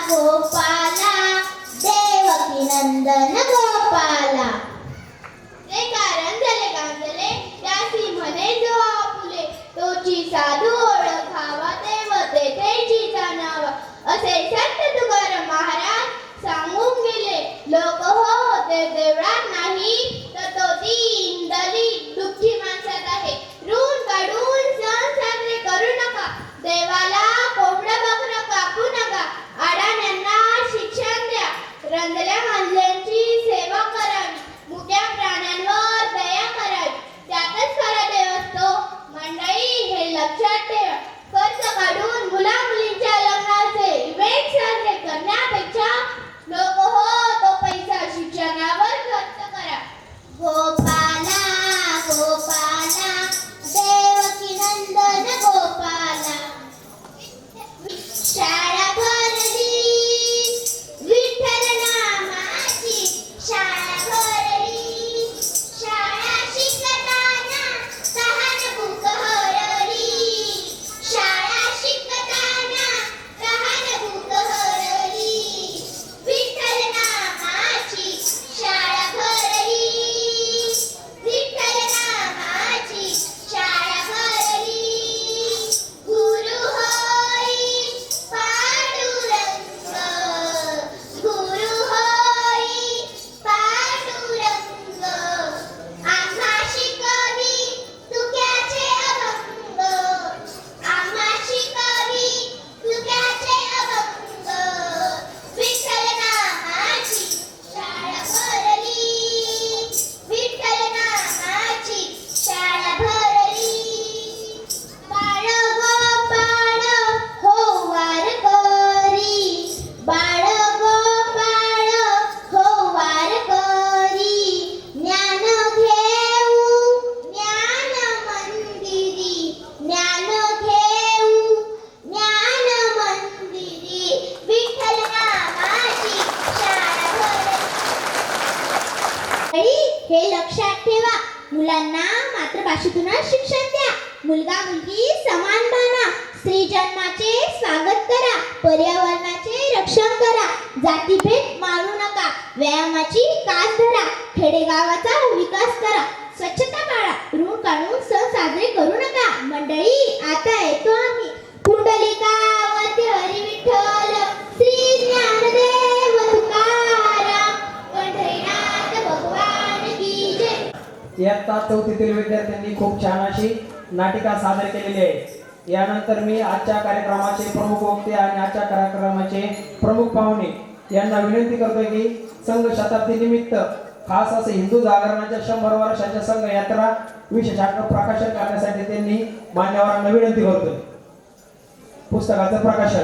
गोपाला, देवकी नंदन गोपाला. रे कारंजले गांजले, त्यासी म्हणे जो आपुले. तोची साधू ओळखावा, देवते तेची जाणावा. असे संत तुकाराम महाराज सांगून गेले. लोक होते देवळात नाही, तर तो दीन दलित दुःखी माणसात आहे. ऋण काढून सण साजरे करू नका. देवाला कोंबडं बकरं कापू नका. अडाण्यांना शिक्षण द्या. रंधल्या मांजऱ्यांची सेवा करावी. मुक्या प्राण्यांना हे लक्षात ठेवा. मुलांना मातृभाषेतूनच शिक्षण द्या. मुलगा मुलगी समान माना. स्त्री जन्माचे स्वागत करा. पर्यावरणाचे रक्षण करा. जातीभेद मानू नका. व्यायामाची कास धरा. खेडेगावाचा विकास करा. स्वच्छता पाळा. ऋण काढून सण साजरे करू नका. मंडळी, आता येतो आम्ही. कुंडलिकावरती हरी विठ्ठल, श्री ज्ञानदेव तुकाराम, पंढरीनाथ भगवान की जय. इयत्ता चौथीतील विद्यार्थ्यांनी खूप छान अशी नाटिका सादर केलेली आहे. यानंतर मी आजच्या कार्यक्रमाचे प्रमुख वक्ते आणि आजच्या कार्यक्रमाचे प्रमुख पाहुणे यांना विनंती करतोय की संघ शताब्दी निमित्त खास असे हिंदू जागरणाच्या 100 वर्षाच्या संघ यात्रा विशेष प्रकाशन करण्यासाठी त्यांनी मान्यवरांना विनंती करतोय. पुस्तकाचं प्रकाशन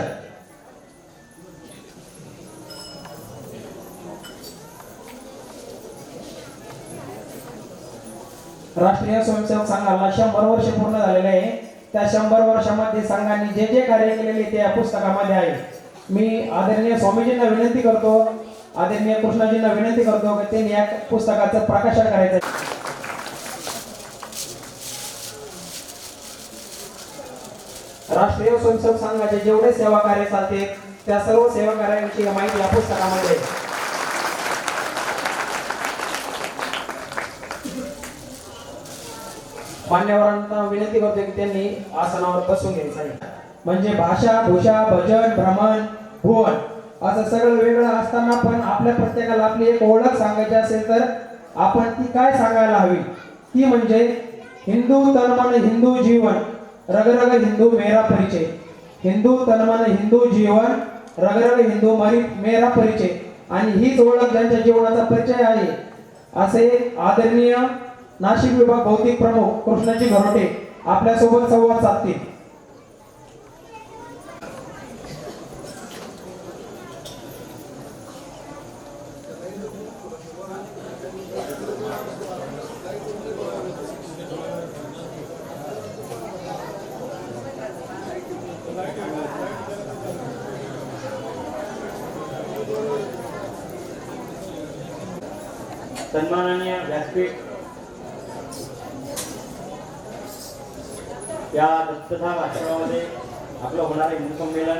राष्ट्रीय स्वयंसेवक संघाला 100 वर्ष पूर्ण झालेले आहे. त्या 100 वर्षामध्ये संघाने जे जे कार्य केलेले ते या पुस्तकामध्ये आहे. मी आदरणीय स्वामीजींना विनंती करतो, आदरणीय कृष्णाजींना विनंती करतो की त्यांनी या पुस्तकाचं प्रकाशन करायचं. राष्ट्रीय स्वयंसेवक संघाचे जेवढे सेवा कार्य चालते त्या सर्व सेवा कार्याविषयी माहिती या पुस्तकामध्ये आहे. मान्यवरांना विनंती करतो की त्यांनी आसनावर बसून घ्यायचं आहे. म्हणजे भाषा, भूषा, भजन, भ्रमण, भुवन असं सगळं वेगळं असताना पण आपल्या प्रत्येकाला आपली एक ओळख सांगायची असेल तर आपण ती काय सांगायला हवी, ती म्हणजे हिंदू तनमन हिंदू जीवन, रग रग हिंदू मेरा परिचय. हिंदू तनमन हिंदू जीवन, रग रग हिंदू मेरा परिचय. आणि हीच ओळख ज्यांच्या जीवनाचा परिचय आहे असे आदरणीय नाशिक विभाग भौतिक प्रमुख कृष्णाजी घरोटे आपल्यासोबत संवाद साधतील. सन्माननीय व्यासपीठ या दत्तधाम आश्रमामध्ये आपलं होणारे हिंदू संमेलन,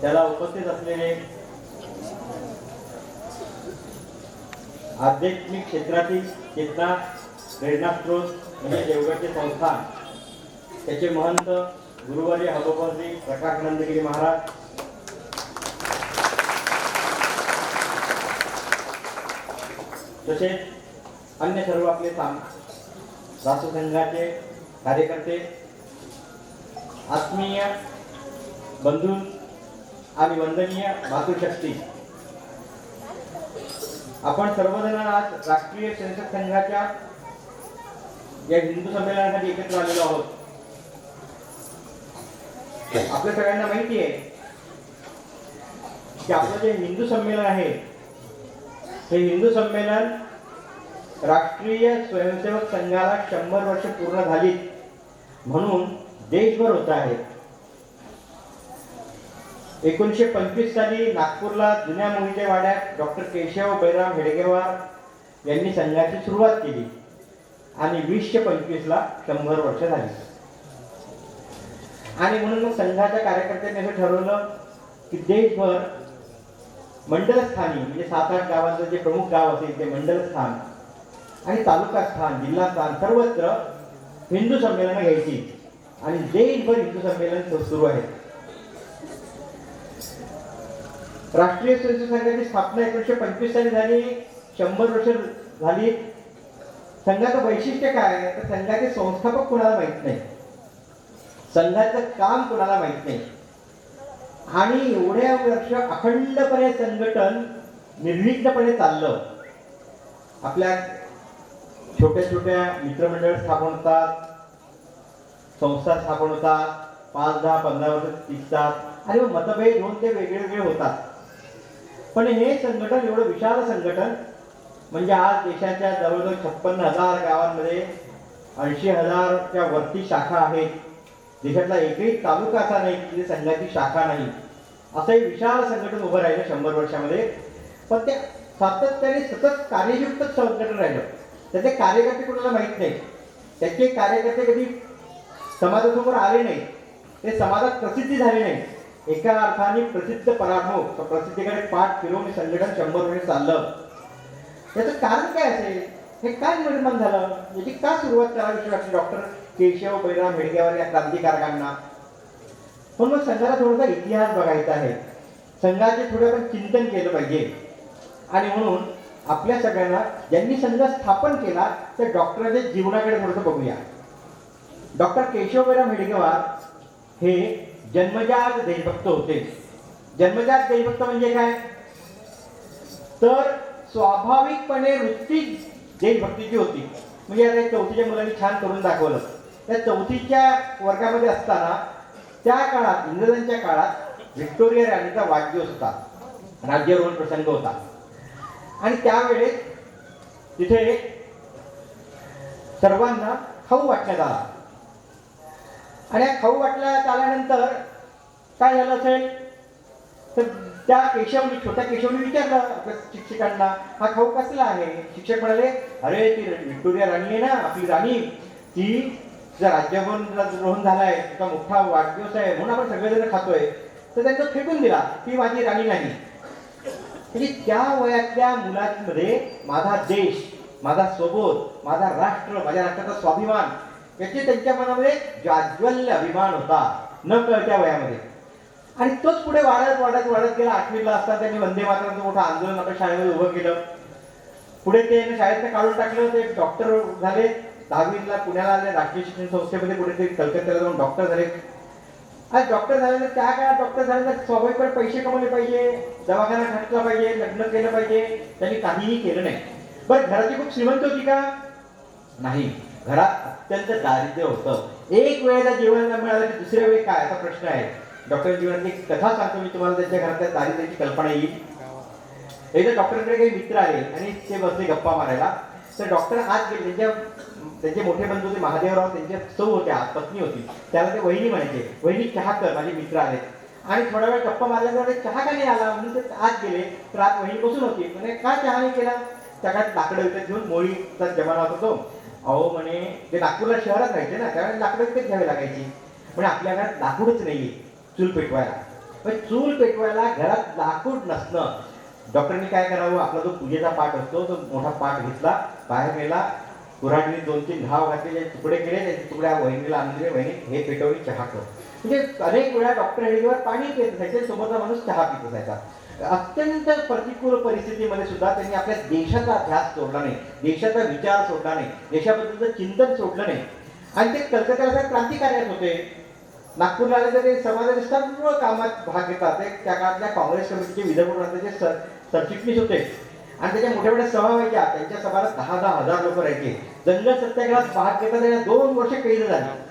त्याला उपस्थित असलेले आध्यात्मिक क्षेत्रातील चेतना प्रेरणास्त्रोत म्हणजे देवगडचे संस्थान, त्याचे महंत गुरुवर्य हरोपरजी प्रकाश नंदगिरी महाराज, तसेच अन्य सर्व आपले राष्ट्रसंघाचे कार्यकर्ते, आत्मीय बंधू आणि वंदनीय मातृशक्ती, आपण सर्वजण आज राष्ट्रीय स्वयंसेवक संघाच्या या हिंदू संमेलनासाठी एकत्र आलेलो आहोत. आपल्या सगळ्यांना माहिती आहे की आपलं जे हिंदू संमेलन आहे हे हिंदू संमेलन राष्ट्रीय स्वयंसेवक संघाला 100 वर्ष पूर्ण झाली म्हणून देशभर होत आहे. 1925 साली नागपूरला जुन्या मोहिते वाड्यात डॉक्टर केशव बैराम हेडगेवार यांनी संघाची सुरुवात केली आणि 2025 ला 100 वर्ष झाली. आणि म्हणून मग संघाच्या कार्यकर्त्यांनी असं ठरवलं की देशभर मंडलस्थानी म्हणजे 7-8 गावांचं जे प्रमुख गाव असेल ते मंडलस्थान आणि तालुका स्थान, जिल्हा स्थान सर्वत्र हिंदू संमेलनं घ्यायची आणि देशभर हिंदू संमेलन सुरू आहे. राष्ट्रीय स्वयंसेवक संघाची स्थापना 1925 साली झाली. 100 वर्ष झाली. संघाचं वैशिष्ट्य काय आहे तर संघाचे संस्थापक कुणाला माहित नाही, संघाचं काम कुणाला माहित नाही आणि एवढ्या वर्ष अखंडपणे संघटन निर्विघ्नपणे चाललं. आपल्या छोट्या छोट्या मित्रमंडळ स्थापन होतात, संस्था स्थापन होतात, 5, 10, 15 वर्ष टिकतात आणि मतभेद होऊन ते वेगळे होतात. पण हे संघटन एवढं विशाल संघटन म्हणजे आज देशाच्या जवळजवळ 56,000 गावांमध्ये 80,000च्या वरती शाखा आहेत. देशातला एकही तालुका असा नाही की संघाची शाखा नाही. असं एक विशाल संघटन उभं राहिलं 100 वर्षामध्ये. पण त्या सातत्याने सतत कार्ययुक्त संघटन राहिलं. त्याचे कार्यकर्ते कोणाला माहीत नाही. त्याचे कार्यकर्ते कधी समाजासमोर आले नाही. ते समाजात प्रसिद्धी झाली नाही. एका अर्थाने प्रसिद्ध पराभव, प्रसिद्धीकडे पाठ फिरवून हे संघटन 100 वर्ष चाललं. याचं कारण काय असेल? हे काय निर्माण झालं? याची का सुरुवात करावी वाटते डॉक्टर केशव बैराम हेडगेवार या क्रांतिकारकांना? पण मग संघाला थोडासा इतिहास बघायचा आहे. संघाचे थोडं आपण चिंतन केलं पाहिजे. आणि म्हणून आपल्या सगळ्यांना ज्यांनी संघ स्थापन केला त्या डॉक्टरांच्या जीवनाकडे थोडंसं बघूया. डॉक्टर केशव बैराम हेडगेवार हे जन्मजात देशभक्त होते. जन्मजात देशभक्त म्हणजे काय? तर स्वाभाविकपणे वृत्ती देशभक्तीची होती. म्हणजे आता 4थीच्या मुलांनी छान करून दाखवलं. त्या 4थीच्या वर्गामध्ये असताना त्या काळात, इंग्रजांच्या काळात व्हिक्टोरिया राणीचा वाढदिवस होता, राज्यारोहण प्रसंग होता. आणि त्यावेळेस तिथे सर्वांना खाऊ वाटण्यात आला. आणि खाऊ वाटण्यात आल्यानंतर काय झालं असेल तर त्या केशवनी, छोट्या केशवनी विचारलं आपल्या शिक्षकांना, हा खाऊ कसला आहे? शिक्षक म्हणाले, अरे ती व्हिक्टोरिया राणी आहे ना, आपली राणी, ती राज्यारोहण झालाय, तिचा मोठा वाढदिवस आहे म्हणून आपण सगळेजण खातोय. तर त्यांचं फेकून दिला, ती माझी राणी नाही. म्हणजे त्या वयातल्या मुलांमध्ये माझा देश, माझा स्वबोध, माझा राष्ट्र, माझ्या राष्ट्राचा स्वाभिमान याचे त्यांच्या मनामध्ये जाज्वल्य अभिमान होता न कळत्या वयामध्ये. आणि तोच पुढे वाढत वाढत वाढत गेला. 8वीला असताना त्यांनी वंदे मातरमचं मोठं आंदोलन आपल्या शाळेमध्ये उभं केलं. पुढे ते शाळेतनं काढून टाकलं. ते डॉक्टर झाले. 10वीला पुण्याला आले, राष्ट्रीय शिक्षण संस्थेमध्ये, पुढे ते कलकत्त्याला जाऊन डॉक्टर झाले. आज डॉक्टर झाल्यानंतर त्या काळात डॉक्टर झाल्यानंतर स्वाभाविकपणे पैसे कमवले पाहिजे, दवाखाना घातला पाहिजे, लग्न केलं पाहिजे. त्यांनी काहीही केलं नाही. बरं, घराची खूप श्रीमंत होती का? नाही. घरात अत्यंत दारिद्र्य होतं. एक वेळेला जेवण न मिळालं की दुसऱ्या वेळी काय, असा प्रश्न आहे. डॉक्टर जीवनातली एक कथा सांगतो मी तुम्हाला, त्यांच्या घरातल्या दारिद्र्याची कल्पना येईल. एकदा डॉक्टरकडे काही मित्र आले आणि ते बसले गप्पा मारायला. तर डॉक्टर आत गेले. त्यांचे मोठे बंधू होते महादेवराव, त्यांच्या सौ होत्या, पत्नी होती. त्याला ते वहिनी म्हणायचे, वहिनी चहा कर, माझे मित्र आले. आणि थोडा वेळ गप्पा मारल्यानंतर चहा का नाही आला म्हणून ते आत गेले. तर आत वहिनी बसून होती. म्हणजे का चहा नाही केला? त्या काळात लाकडं विकत घेऊन, मोळीचा जमाना होतो. अहो म्हणे, ते नागपूरला शहरात राहायचे ना, त्यावेळेस लाकडं विकत घ्यावी लागायची. म्हणजे आपल्या घरात लाकूडच नाहीये चूल पेटवायला. पण चूल पेटवायला घरात लाकूड नसणं. डॉक्टरनी काय करावं, आपला जो पूजेचा पाठ असतो तो मोठा पाठ घेतला, बाहेर गेला, कुऱ्हाडीने 2-3 घाव घातले, तुकडे केले, त्याचे तुकड्या वहिनीला आणले, वहिनी हे पेटवली, चहा कर. म्हणजे अनेक वेळा डॉक्टर हेडगेवार पाणी पित असायचे, समोरचा माणूस चहा पित असायचा. अत्यंत प्रतिकूल परिस्थितीमध्ये सुद्धा त्यांनी आपल्या देशाचा ध्यास सोडला नाही, देशाचा विचार सोडला नाही, देशाबद्दलचं चिंतन सोडलं नाही. आणि ते कलकत्त्याला क्रांतिकार्यात होते. नागपूरला आले तर ते समाजाच्या सर्व कामात भाग घेतात. ते त्या काळातल्या काँग्रेस कमिटीचे विदर्भ प्रांताचे सरचिटणीस होते. आणि त्याच्या मोठ्या मोठ्या सभा व्हायच्या. त्यांच्या सभाला 10-10 हजार लोक राहायचे. जंगल सत्याग्रहात भाग घेता त्यांना 2 वर्ष कैद झाली.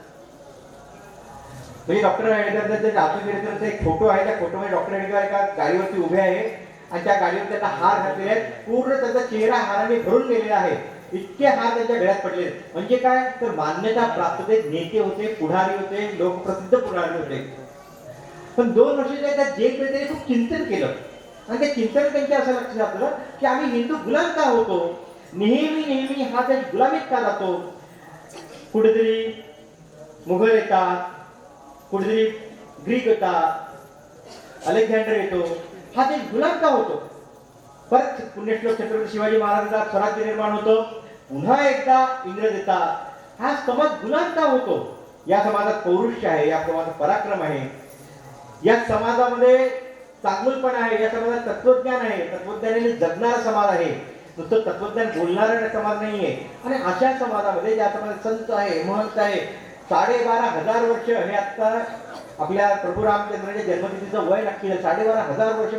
म्हणजे डॉक्टर हेडगेवारचा एक फोटो आहे. त्या फोटोमध्ये डॉक्टर हेडगेवार एका गाडीवरती उभे आहे आणि त्या गाडीवर त्यांना हार घातलेले आहेत. पूर्ण त्यांचा चेहरा हाराने भरून गेलेला आहे. इतके हार त्यांच्या गळ्यात पडले. म्हणजे काय, तर मान्यता प्राप्त नेते होते, पुढारी होते, लोकप्रसिद्ध पुढारी होते. पण 2 वर्षाच्या त्या जेलमध्ये त्यांनी खूप चिंतन केलं. आणि त्या चिंतन त्यांच्या असं लक्षात आलं की आम्ही हिंदू गुलाम का होतो, नेहमी नेहमी हा देश गुलामीत का जातो. कुठेतरी मुघल येतात, कुठेतरी ग्रीक येतात, अलेक्झांडर येतो, हा देश गुलाम का होतो. परत पुण्यश्लोक छत्रपती शिवाजी महाराजांचा स्वराज्य निर्माण होतं, पुन्हा एकदा इंग्रज येतात, हा समाज गुलाम का होतो. या समाजात पौरुष्य आहे, या समाजात पराक्रम आहे, या समाजामध्ये चांगुलपणा आहे, या समाजात तत्वज्ञान आहे, तत्वज्ञानाने जगणारा समाज आहे, नुसतं तत्वज्ञान बोलणारा समाज नाहीये. आणि अशा समाजामध्ये ज्या समाजात संत आहे, महंत आहे, 12,500 वर्ष, हे आता आपल्या प्रभू रामचंद्राच्या जन्मतिथीचं वय नक्की 12,500 वर्ष.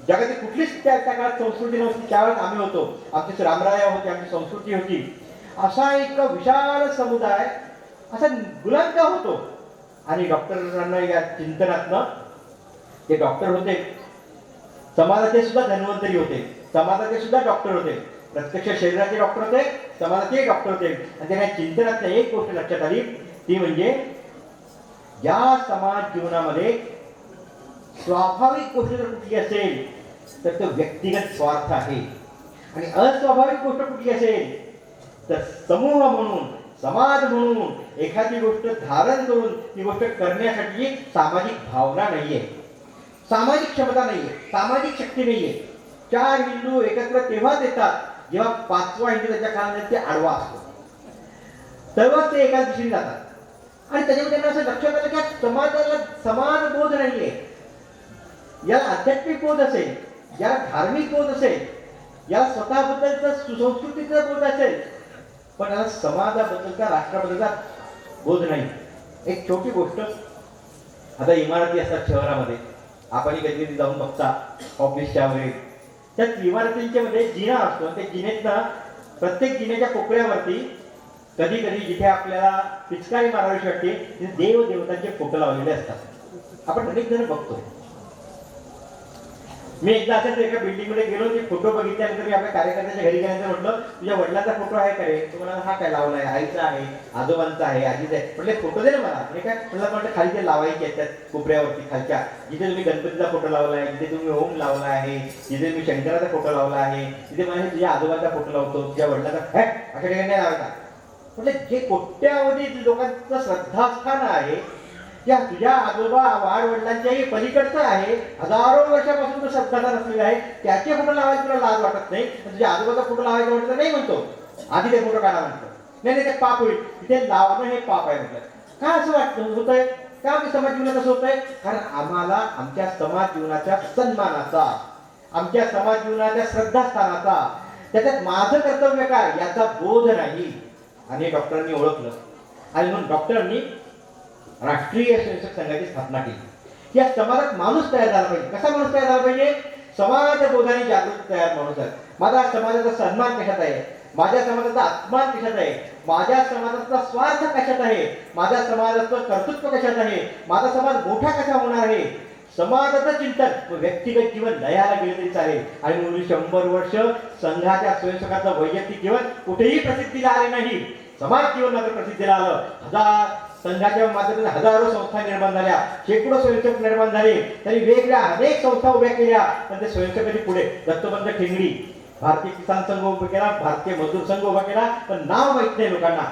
जगाची कुठलीच त्या काळात संस्कृती नव्हती. त्यावेळेस आम्ही होतो, आमची रामराया होती, आमची संस्कृती होती. असा एक विशाल समुदाय असा गुलाम का होतो. आणि डॉक्टरांना या चिंतनातनं, ते डॉक्टर होते, समाजाचे सुद्धा धन्वंतरी होते, समाजाचे सुद्धा डॉक्टर होते, प्रत्यक्ष शरीराचे डॉक्टर होते, समाजाचे डॉक्टर होते. आणि त्यांना चिंतनात एक गोष्ट लक्षात आली, ती म्हणजे या समाज जीवनामध्ये स्वाभाविक गोष्ट जर कुठली असेल तर तो व्यक्तिगत स्वार्थ आहे. आणि अस्वाभाविक गोष्ट कुठली असेल तर समूह म्हणून, समाज म्हणून एखादी गोष्ट धारण करून ती गोष्ट करण्यासाठी सामाजिक भावना नाहीये, सामाजिक क्षमता नाहीये, सामाजिक शक्ती नाहीये. 4 हिंदू एकत्र तेव्हाच येतात जेव्हा 5वा हिंदू त्याच्या काळात ते आडवा असतो, तेव्हाच ते एकाच दिशेने जातात. आणि त्याच्यामध्ये त्यांना असं लक्षात आलं की समाजाला समान बोध नाहीये. याला आध्यात्मिक बोध असेल, याला धार्मिक बोध असेल, याला स्वतःबद्दलचा सुसंस्कृतीचा बोध असेल, पण याला समाजाबद्दलचा, राष्ट्राबद्दलचा बोध नाही. एक छोटी गोष्ट, आता इमारती असतात शहरामध्ये, आपण कधी कधी जाऊन बघता ऑफिसच्या वगैरे, त्या इमारतींच्या मध्ये जिना असतो. त्या जिनेतनं प्रत्येक जिन्याच्या कोपऱ्यावरती कधी कधी जिथे आपल्याला पिचकारी मारावीशी वाटते तिथे देव देवतांचे फोटो लावलेले असतात. आपण अनेक जण बघतो. मी एकदा असंच एका बिल्डिंग मध्ये गेलो, ते फोटो बघितल्यानंतर मी आपल्या कार्यकर्त्याच्या घरी गेल्यानंतर म्हटलं, तुझ्या वडिलांचा फोटो आहे का रे? तुम्हाला हा काय लावलाय? आईचा आहे, आजोबांचा आहे, आजीचा आहे. म्हटले फोटो दे ना मला. म्हणजे काय म्हटलं, खाली ते लावायचे आहेत कोपऱ्यावरती खालच्या, जिथे तुम्ही गणपतीचा फोटो लावलाय, जिथे तुम्ही ओम लावला आहे, जिथे मी शंकराचा फोटो लावला आहे, तिथे मला तुझ्या आजोबांचा फोटो लावतो, तुझ्या वडिलांचा अशा ठिकाणी नाही लावायचा. म्हणजे जे कोट्यावधी लोकांचं श्रद्धास्थान आहे, या तुझ्या आजोबा वाढ वडिलांच्याही पलीकडचं आहे, हजारो वर्षापासून तो श्रद्धास्थान असलेला आहे, त्याचे फोटो लावायला तुला लाज वाटत नाही. तुझ्या आजोबाचा फोटो लावायचा म्हटलं नाही म्हणतो, आधी ते फोटो काढा म्हणतो. नाही ते पाप होईल, तिथे लावणं हे पाप आहे म्हटलं. का असं वाटतं होत आहे? का आमच्या समाज जीवनात असं होत आहे? कारण आम्हाला आमच्या समाज जीवनाच्या सन्मानाचा, आमच्या समाज जीवनाच्या श्रद्धास्थानाचा, त्याच्यात माझं कर्तव्य काय याचा बोध नाही. आणि डॉक्टरांनी ओळखलं आणि म्हणून डॉक्टरांनी राष्ट्रीय स्वयंसेवक संघाची स्थापना केली. या समाजात माणूस तयार झाला पाहिजे. कसा माणूस तयार झाला पाहिजे? समाज बोधाने जागृत तयार माणूस आहे. माझा समाजाचा सन्मान कशात आहे? माझ्या समाजाचा अपमान कशात आहे? माझ्या समाजाचा स्वार्थ कशात आहे? माझ्या समाजाचं कर्तृत्व कशात आहे? माझा समाज मोठा कसा होणार आहे? समाजाचं चिंतन, व्यक्तिगत जीवन लयाला गेलं तरी चालेल. आणि म्हणून 100 वर्ष संघाच्या स्वयंसेवकाचं वैयक्तिक जीवन कुठेही प्रसिद्धीला आले नाही, समाज जीवन मात्र प्रसिद्धीला आलं. संघाच्या माध्यमातून हजारो संस्था निर्माण झाल्या, शेकडो स्वयंसेवक निर्माण झाले, त्यांनी वेगवेगळ्या अनेक संस्था उभ्या केल्या. पण ते स्वयंसेवकांनी पुढे दत्तोपंत ठेंगडी भारतीय किसान संघ उभा केला, भारतीय मजदूर संघ उभा केला, पण नाव माहित नाही लोकांना.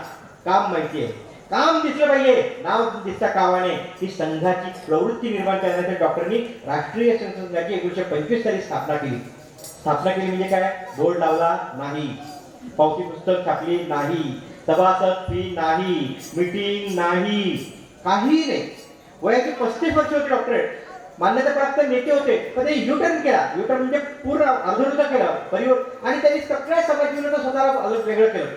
काम माहिती आहे, काम दिसलं पाहिजे, नाव दिसता कामाने. ही संघाची प्रवृत्ती निर्माण करण्यासाठी डॉक्टरांनी राष्ट्रीय स्वयंसेवक संघाची 1925 साली स्थापना केली. स्थापना केली म्हणजे काय? बोर्ड लावला नाही, पावती पुस्तक छापली नाही, सभासद फी नाही, मीटिंग नाही, काही नाही. वयाची 35 वर्ष होते डॉक्टरेट, मान्यताप्राप्त नेते होते, पण ते युटर्न केला. युटर्न म्हणजे पूर्ण अर्धवट केलं परिवर्तन. आणि त्यांनी सगळ्या समाज जीवनाचं स्वतःला अलग वेगळं केलं.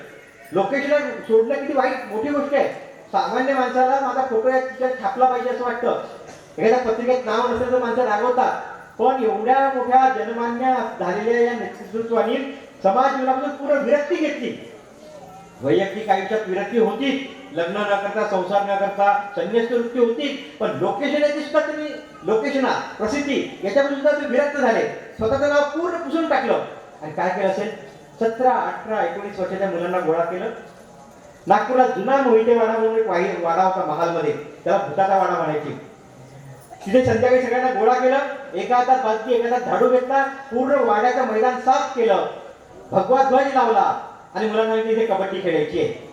लोकेशन सोडणं किती वाईट मोठी गोष्ट आहे. सामान्य माणसाला माझा फोटो याच्यात छापला पाहिजे असं वाटतं. एखाद्या पत्रिकेत नाव नसेल तर माणसं रागवतात. पण एवढ्या मोठ्या जनमान्य झालेल्या या नेतृत्वानी समाज जीवनापासून पूर्ण विरक्ती घेतली. वैयक्तिक आयुष्यात विरक्ती होती, लग्न न करता, संसार न करता, संन्यासी वृत्ती होती, पण लोकेशन याची सुद्धा तुम्ही लोकेशन प्रसिद्धी याच्यापासून सुद्धा तुम्ही विरक्त झाले. स्वतःचं नाव पूर्ण पुसून टाकलं. आणि काय केलं असेल? 17, 18, 19 वर्षाच्या मुलांना गोळा केलं. नागपूरला जुना मोहिते वाडा म्हणून एक वाडा होता महालमध्ये, त्याला भूताचा वाडा म्हणायचे. तिथे संध्याकाळी सगळ्यांना गोळा केलं, एका हातात बादली एका हातात झाडू घेतला, पूर्ण वाड्याचं मैदान साफ केलं, भगवा ध्वज लावला आणि मुलांना तिथे कबड्डी खेळायची आहे.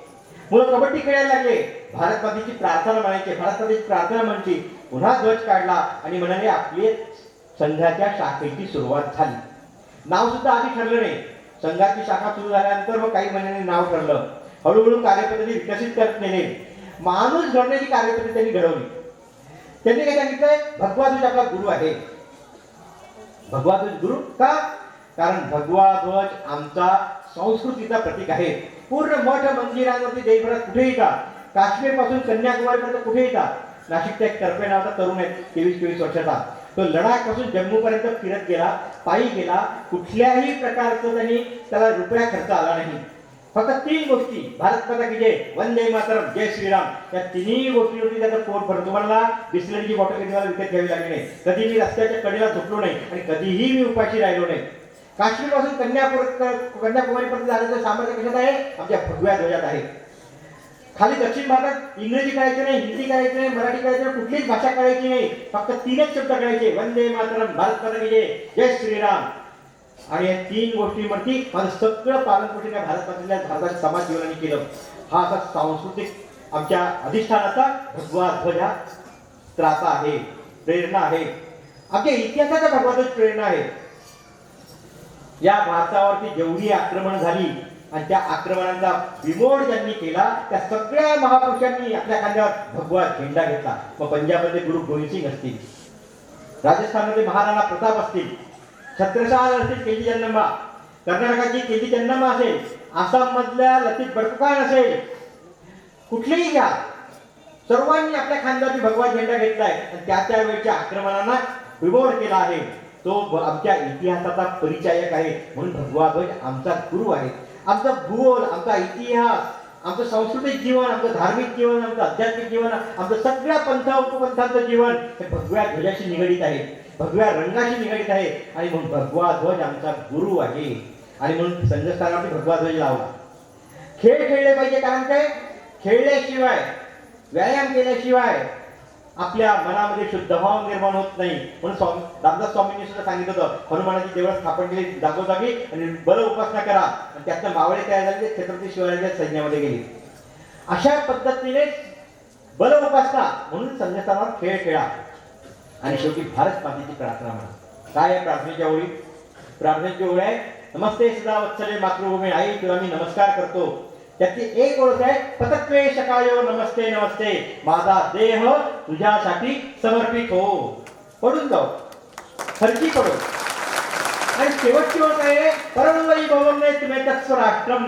मुलं कबड्डी खेळायला लागले, भारत मातेची प्रार्थना म्हणायची, भारत मातेची प्रार्थना म्हणायची. पुन्हा ध्वज काढला आणि म्हणाले आपली संघाच्या शाखेची सुरुवात झाली. नाव सुद्धा आधी ठरलं नाही. संघाची शाखा सुरू झाल्यानंतर मग काही महिन्यांनी नाव ठरलं. हळूहळू कार्यपद्धती विकसित करत नेले. माणूस घडण्याची कार्यपद्धती त्यांनी घडवली. त्यांनी काय सांगितलंय? भगवा ध्वज आपला गुरु आहे. भगवा ध्वज गुरु का? कारण भगवा ध्वज आमचा संस्कृतीचा प्रतीक आहे. पूर्ण मठ मंदिरांवरती देशभरात कुठेही का, काश्मीर पासून कन्याकुमारीपर्यंत कुठेही का. नाशिकचा एक टर्फे नावाचा तरुण आहे, 23-24 वर्षाचा. तो लडाख पासून जम्मू पर्यंत फिरत गेला, पायी गेला. कुठल्याही प्रकारचं त्याला रुपया खर्च आला नाही. फक्त 3 गोष्टी, भारत माता की जय, वंदे मातरम, जय श्रीराम, या तिन्ही गोष्टीवरती त्याचं पोट भरतो. तुम्हाला बिस्लरीची बॉटल कधी मला विकत घ्यावी लागली नाही, कधी मी रस्त्याच्या कडेला झोपलो नाही आणि कधीही मी उपाशी राहिलो नाही. काश्मीर पासून कन्याकुमारीपर्यंत जाण्याचं सामर्थ्य कशात आहे? आमच्या भगव्या ध्वजात आहे. खाली दक्षिण भागात इंग्रजी करायचे नाही, हिंदी करायचे नाही, मराठी करायचे नाही, कुठलीच भाषा करायची नाही, फक्त 3च शब्द करायचे, वंदे मातरम, भारत माता की जय, जय श्रीराम. आणि या 3 गोष्टींवरती माझं सगळं पालनपोषण या भारत मातेच्या भारताच्या समाज जीवनाने केलं. हा असा सांस्कृतिक आमच्या अधिष्ठानाचा भगवा ध्वज हा त्राता आहे, प्रेरणा आहे, आमच्या इतिहासाचा भगवा ध्वज प्रेरणा आहे. या भारतावरती जेवढी आक्रमण झाली आणि त्या आक्रमणांचा बिमोड ज्यांनी केला त्या सगळ्या महापुरुषांनी आपल्या खांद्यावर भगवा झेंडा घेतला. मग पंजाबमध्ये गुरु गोविंद सिंग असतील, राजस्थानमध्ये महाराणा प्रताप असतील, छत्रसाल असतील केजी जन्नम्मा, कर्नाटकाची केजी जन्नम्मा असेल, आसाम मधल्या लतीत बडफुकान असेल, कुठलेही घ्या, सर्वांनी आपल्या खांद्यावरती भगवा झेंडा घेतलाय आणि त्या वेळच्या आक्रमणांना बिमोड केला आहे. तो आमच्या इतिहासाचा परिचायक आहे. म्हणून भगवा ध्वज आमचा गुरु आहे. आमचा भूगोल, आमचा इतिहास, आमचं सांस्कृतिक जीवन, आमचं धार्मिक जीवन, आमचं आध्यात्मिक जीवन, आमचं सगळ्या पंथ उपपंथांचं जीवन हे भगव्या ध्वजाशी निगडीत आहे, भगव्या रंगाशी निगडीत आहे. आणि म्हणून भगवा ध्वज आमचा गुरु आहे. आणि म्हणून संघस्थानावरती भगवा ध्वज लावला. खेळ खेळले पाहिजे, कारण काय, खेळल्याशिवाय, व्यायाम केल्याशिवाय आपल्या मनामध्ये शुद्ध भाव निर्माण होत नाही. म्हणून रामदास स्वामींनी सुद्धा सांगितलं होतं, हनुमानाची देवळं स्थापन केली जागोजागी आणि बल उपासना करा. आणि त्यातनं मावळे तयार झाले, ते छत्रपती शिवाजीच्या सैन्यामध्ये गेले. अशा पद्धतीने बल उपासना म्हणून संघस्थानावर खेळ खेळा. आणि शेवटी भारत मातेची प्रार्थना म्हणा. काय आहे प्रार्थनेच्या ओळी? प्रार्थनेची ओळ आहे, नमस्ते सदा वत्सले मातृभूमी आई, तुला मी नमस्कार करतो. त्याची एक ओळख आहे, पतत्वे शकायो नमस्ते नमस्ते, माझा देह तुझ्यासाठी समर्पित हो. पडून जाऊ, खर्ची पडो. आणि शेवटची ओळख आहे, परमवयी भवने तुम्ही तत्स्व राष्ट्रम,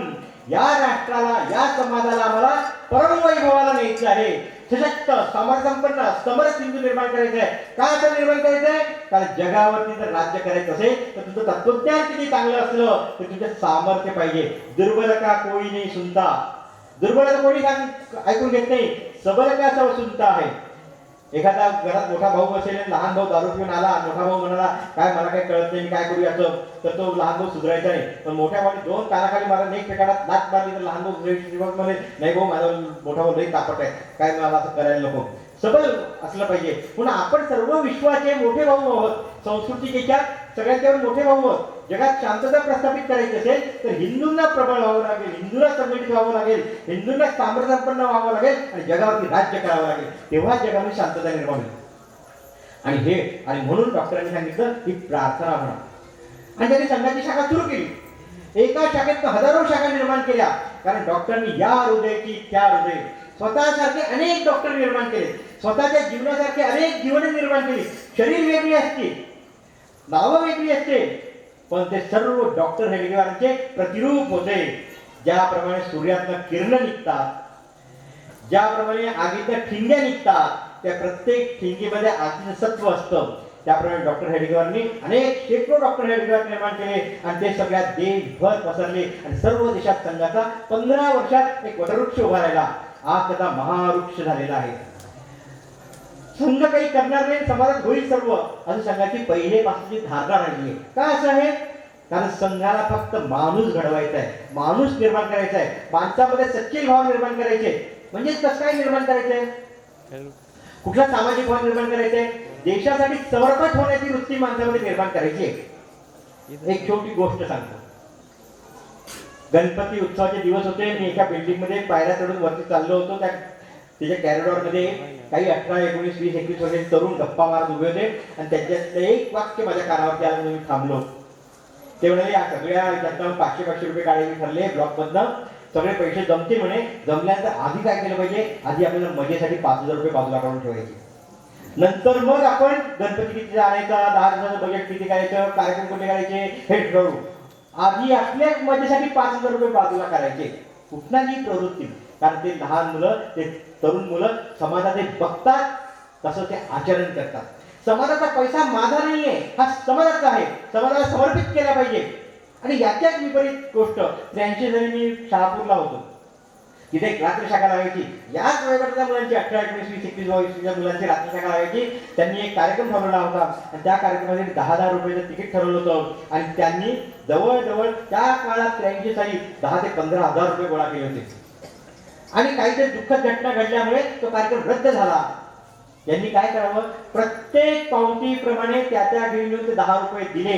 या राष्ट्राला, या समाजाला आम्हाला परमवैभवाला न्यायचं आहे. सशक्त, सामर्थ्यसंपन्न, समर्थ हिंदू निर्माण करायचं आहे. का असं निर्माण करायचं आहे? कारण जगावरती जर राज्य करायचं असेल तर तुझं तत्वज्ञान किती चांगलं असलं तर तुझं सामर्थ्य पाहिजे. दुर्बल का कोणी नाही सुनता, दुर्बल कोणी ऐकून घेत नाही, सबल का सब सुनता आहे. एखादा घरात मोठा भाऊ असेल, लहान भाऊ दारू पिऊन आला, मोठा भाऊ म्हणाला काय मला काही कळत नाही, काय करू याचं, तर तो लहान भाऊ सुधारायचा नाही. पण मोठ्या भावाने 2 कानाखाली मारा, एक ठिकाणात लात मारली तर लहान भाऊ मध्ये नाही भाऊ माझा मोठा भाऊ लई तापट आहे, काय मला असं करायला नको. सबल असलं पाहिजे. पुन्हा आपण सर्व विश्वाचे मोठे भाऊ आहोत, संस्कृतीच्या सगळ्यांच्यावर मोठे भाऊ आहोत. जगात शांतता प्रस्थापित करायची असेल तर हिंदूंना प्रबळ व्हावं लागेल, हिंदूंना संघटित व्हावं लागेल, हिंदूंना सामर्थ्यसंपन्न व्हावं लागेल आणि जगावरती राज्य करावं लागेल. तेव्हा जगामध्ये शांतता निर्माण होईल. आणि म्हणून डॉक्टरांनी सांगितलं की प्रार्थना म्हणा. आणि त्यांनी संघाची शाखा सुरू केली. एका शाखेत हजारो शाखा निर्माण केल्या. कारण डॉक्टरांनी या हृदयाची त्या हृदय, स्वतःसारखे अनेक डॉक्टर निर्माण केले, स्वतःच्या जीवनासारखे अनेक जीवन निर्माण केली. शरीर वेगळी असते, नावं वेगळी असते, पण ते सर्व डॉक्टर हेडगेवारांचे प्रतिरूप होते. ज्याप्रमाणे सूर्यातनं किरण निघतात, ज्याप्रमाणे आगीतल्या ठिंग्या निघतात, त्या प्रत्येक ठिंगीमध्ये आतलं सत्व असतं. त्याप्रमाणे डॉक्टर हेडगेवारांनी अनेक शेकडो डॉक्टर हेडगेवार निर्माण केले आणि ते सगळ्या देशभर पसरले. आणि सर्व देशात संघाचा 15 वर्षात एक वटवृक्ष उभा राहिला. आज त्याचा महावृक्ष झालेला आहे. संघ काही करणार नाही, समाजात होईल सर्व, असं संघाची पहिलेपासूनची धारणा राहिली आहे. का असं आहे? कारण संघाला फक्त माणूस घडवायचा आहे, माणूस निर्माण करायचा आहे, माणसामध्ये सच्चे भाव निर्माण करायचे. म्हणजे कसं काय निर्माण करायचंय? कुठला सामाजिक भाव निर्माण करायचंय? देशासाठी समर्पित होण्याची वृत्ती माणसामध्ये निर्माण करायची आहे. एक छोटी गोष्ट सांगतो. गणपती उत्सवाचे दिवस होते. मी एका बिल्डिंग मध्ये पायऱ्या चढून वरती चाललो होतो. त्याच्या कॅरिडॉर मध्ये काही 18, 19, 20, 21 वर्षाचे तरुण गप्पा मारत उभे होते आणि त्याच्यातलं एक वाक्य माझ्या कानावरती आलं. मी थांबलो. ते म्हणाले या सगळ्या याच्यातनं 500-500 रुपये काढायचे ठरले ब्लॉक मधनं, सगळे पैसे जमते म्हणे. जमल्यानंतर आधी काय केलं पाहिजे? आधी आपल्याला मजेसाठी 5,000 रुपये बाजूला काढून ठेवायचे. नंतर मग आपण गणपती किती आणायचा, 10 दिवसाचं बजेट किती करायचं, कार्यक्रम कुठे करायचे हे ठरवू. आधी आपल्या मजेसाठी 5,000 रुपये बाजूला करायचे. कुठलाही प्रवृत्ती, कारण ते लहान मुलं, ते तरुण मुलं समाजाचे बघतात तसं ते आचरण करतात. समाजाचा पैसा माझा नाहीये, हा समाजाचा आहे, समाजाला समर्पित केला पाहिजे. आणि याच्याच विपरीत गोष्ट 83 साली मी शहापूरला होतो. तिथे एक रात्र शाखा लावायची. याच वयोगटाच्या मुलांची 18, 19, 20, 21, 22 मुलांची रात्र शाखा लावायची. त्यांनी एक कार्यक्रम ठरवला होता आणि त्या कार्यक्रमासाठी 10,000 रुपयाचं तिकीट ठरवलं होतं. आणि त्यांनी जवळजवळ त्या काळात 83 साली 10,000 ते 15,000 रुपये गोळा केले होते. आणि काहीतरी दुःखद घटना घडल्यामुळे तो कार्यक्रम रद्द झाला. यांनी काय करावं, प्रत्येक पावतीप्रमाणे त्या त्या घेऊन ते 10 रुपये दिले.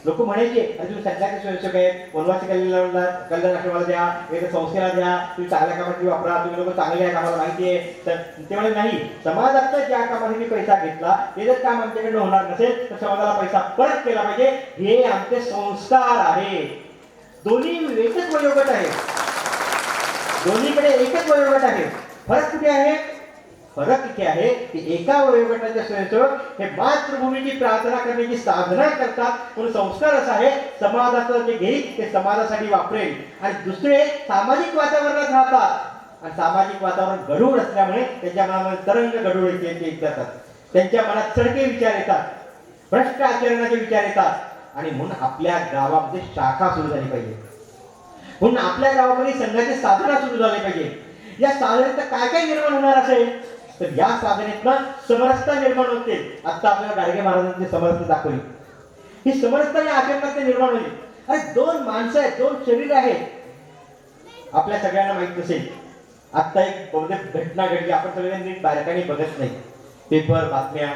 लोक म्हणायचे अरे तुम्ही संघाचे स्वयंसेवक आहेत, वनवासी कल्याण आश्रमाला द्या, वेगळ्या संस्थेला द्या, तुम्ही चांगल्या कामासाठी वापरा, तुम्ही लोक चांगले आहे आम्हाला माहिती आहे. तर ते म्हणे नाही, समाजातलं ज्या कामासाठी पैसा घेतला ते जर काम आमच्याकडनं होणार नसेल तर समाजाला पैसा परत केला पाहिजे. हे आमचे संस्कार आहे. दोन्ही एकच वयोगट आहे, दोन्हीकडे एकच वयोगट आहे. फरक कुठे आहे? फरक इथे आहे की एका वयोगटाचे स्वयंसेवक हे मातृभूमीची प्रार्थना करण्याची साधना करतात, म्हणून संस्कार असा आहे समाजाचं जे घेईल ते समाजासाठी वापरेल. आणि दुसरे सामाजिक वातावरणात राहतात आणि सामाजिक वातावरण गढूळ असल्यामुळे त्यांच्या मनामध्ये तरंग गढूळ येतात, त्यांच्या मनात चढके विचार येतात, भ्रष्ट आचरणाचे विचार येतात. आणि म्हणून आपल्या गावामध्ये शाखा सुरू झाली पाहिजे, म्हणून आपल्या गावामध्ये संघाची साधना सुरू झाली पाहिजे. या साधनेत काय काय निर्माण होणार असेल तर या साधनेतनं समरसता निर्माण होते. आता आपल्याला गाडगे महाराजांची समरसता दाखवली, ही समरसता या आचरणात निर्माण होईल. अरे दोन माणसं आहेत, दोन शरीर आहेत. आपल्या सगळ्यांना माहित नसेल, आता एक बहुतेक घटना घडली, आपण सगळ्यांनी नीट बारकाईने बघत नाही, पेपर बातम्या.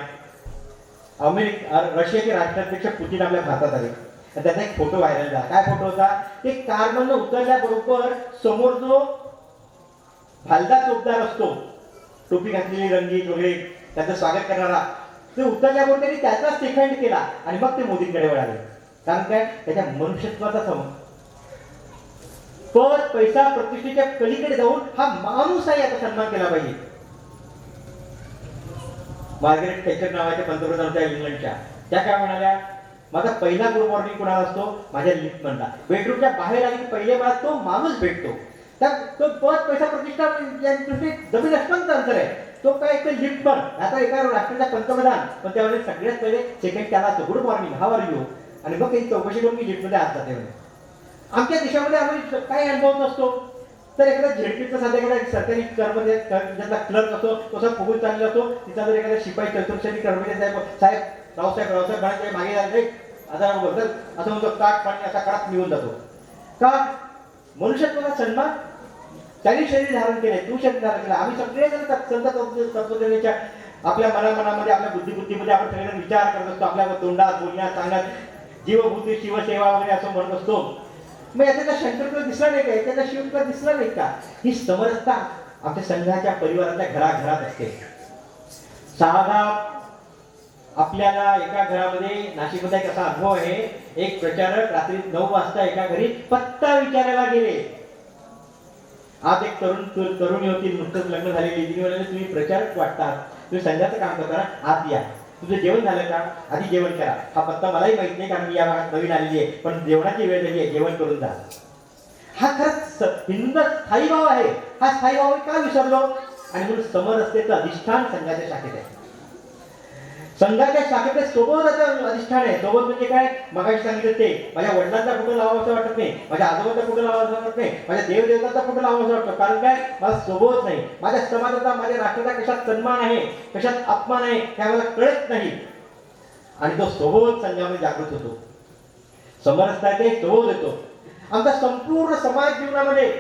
रशियाचे राष्ट्राध्यक्ष पुतीन आपल्या भारतात आले, त्याचा एक फोटो व्हायरल झाला. काय फोटो होता? ते कारमधून उतरल्याबरोबर समोर जो भालदा चौकदार असतो, टोपी घातलेली रंगीत वगैरे, त्याचं स्वागत करणारा, ते उतरल्याबरोबर त्यांनी त्याचाच सेकंड केला आणि मग ते मोदींकडे वळाले. कारण काय? त्याच्या मनुष्यत्वाचा समज, पद पैसा प्रतिष्ठेच्या पलीकडे जाऊन हा माणूस आहे याचा सन्मान केला पाहिजे. मार्गरेट थॅचर नावाच्या पंतप्रधान होत्या इंग्लंडच्या, त्या काय म्हणाल्या, माझा पहिला गुड मॉर्निंग कुणाला असतो? माझ्या लिफ्टमनला. बेडरूमच्या बाहेर आली की पहिले मला तो माणूस भेटतो. तो पद पैसा प्रतिष्ठा जमीन अस्पंत अंतर आहे. तो काय एक लिफ्टमन, आता एका राष्ट्राचा पंतप्रधान, पण त्यावेळेस सगळ्यात पहिले सेकंड त्याला असतो, good morning, how are you. आणि मग काही चौकशी करून मी लिफ्टमध्ये आत जाते. आमच्या देशामध्ये आम्ही काय अनुभव नसतो, तर एखादा झेडपीचा साधा एखादा सरकारी कर्मचारी ज्याचा क्लर्क असतो तसा फुगून चाललेला असतो, तिचा जर एखादा शिपाई चतुर्षणी कर्मचारी साहेब रावसाहेब म्हणायचे मागे जायचे आता बघतात असं म्हणतो, काट पाणी असा काळात निघून जातो. का? मनुष्यत्वाचा सन्मान. त्यांनी शरीर धारण केले, तू शरीर धारण केलं. आम्ही सगळेजण संत तत्वज्ञानाच्या आपल्या मनामध्ये आपल्या बुद्धीमध्ये आपण सगळेजण विचार करत असतो, आपल्या तोंडात बोलण्यात सांगण्यात जीवभूती शिवसेवा वगैरे असं म्हणत असतो. मग याचा शंकर तुला दिसला नाही का? त्याचा शिव तुला दिसला नाही का? ही समरसता आमच्या संघाच्या परिवाराच्या घराघरात असते. साधा आपल्याला एका घरामध्ये नाशिकमध्ये एक असा अनुभव आहे, एक प्रचारक रात्री 9 वाजता एका घरी पत्ता विचारायला गेले. आज एक तरुणी होती, नुकतंच लग्न झालेली, तिने म्हणाले तुम्ही प्रचारक वाटतात, तुम्ही संघाचं काम करता ना, आत या, तुझं जेवण झालं का? आधी जेवण करा. हा पत्ता मलाही माहित नाही कारण मी या भागात नवीन आलेली आहे, पण जेवणाची वेळ झाली आहे, जेवण करून जा. हा खरंच हिंदूचा स्थायी भाव आहे. हा स्थायी भाव का विसरलो? आणि म्हणून समरसतेचं अधिष्ठान संघाच्या शाखेत आहे. संघाच्या शाखेत सोबतचं अधिष्ठान आहे. सोबत म्हणजे काय? मगाशी सांगितलं ते, माझ्या वडिलांचा फोटो लावायचा वाटत नाही, माझ्या आजोबाचा फोटो लावायचा वाटत नाही, माझ्या देवदेवताचा फोटो लावायचा वाटतो. कारण काय? मला सोबत नाही. माझ्या समाजाचा, माझ्या राष्ट्राचा कशात सन्मान आहे, कशात अपमान आहे हे मला कळत नाही. आणि तो सोबत संघामध्ये जागृत होतो. समरसता ते सोबत येतो. आमचा संपूर्ण समाज जीवनामध्ये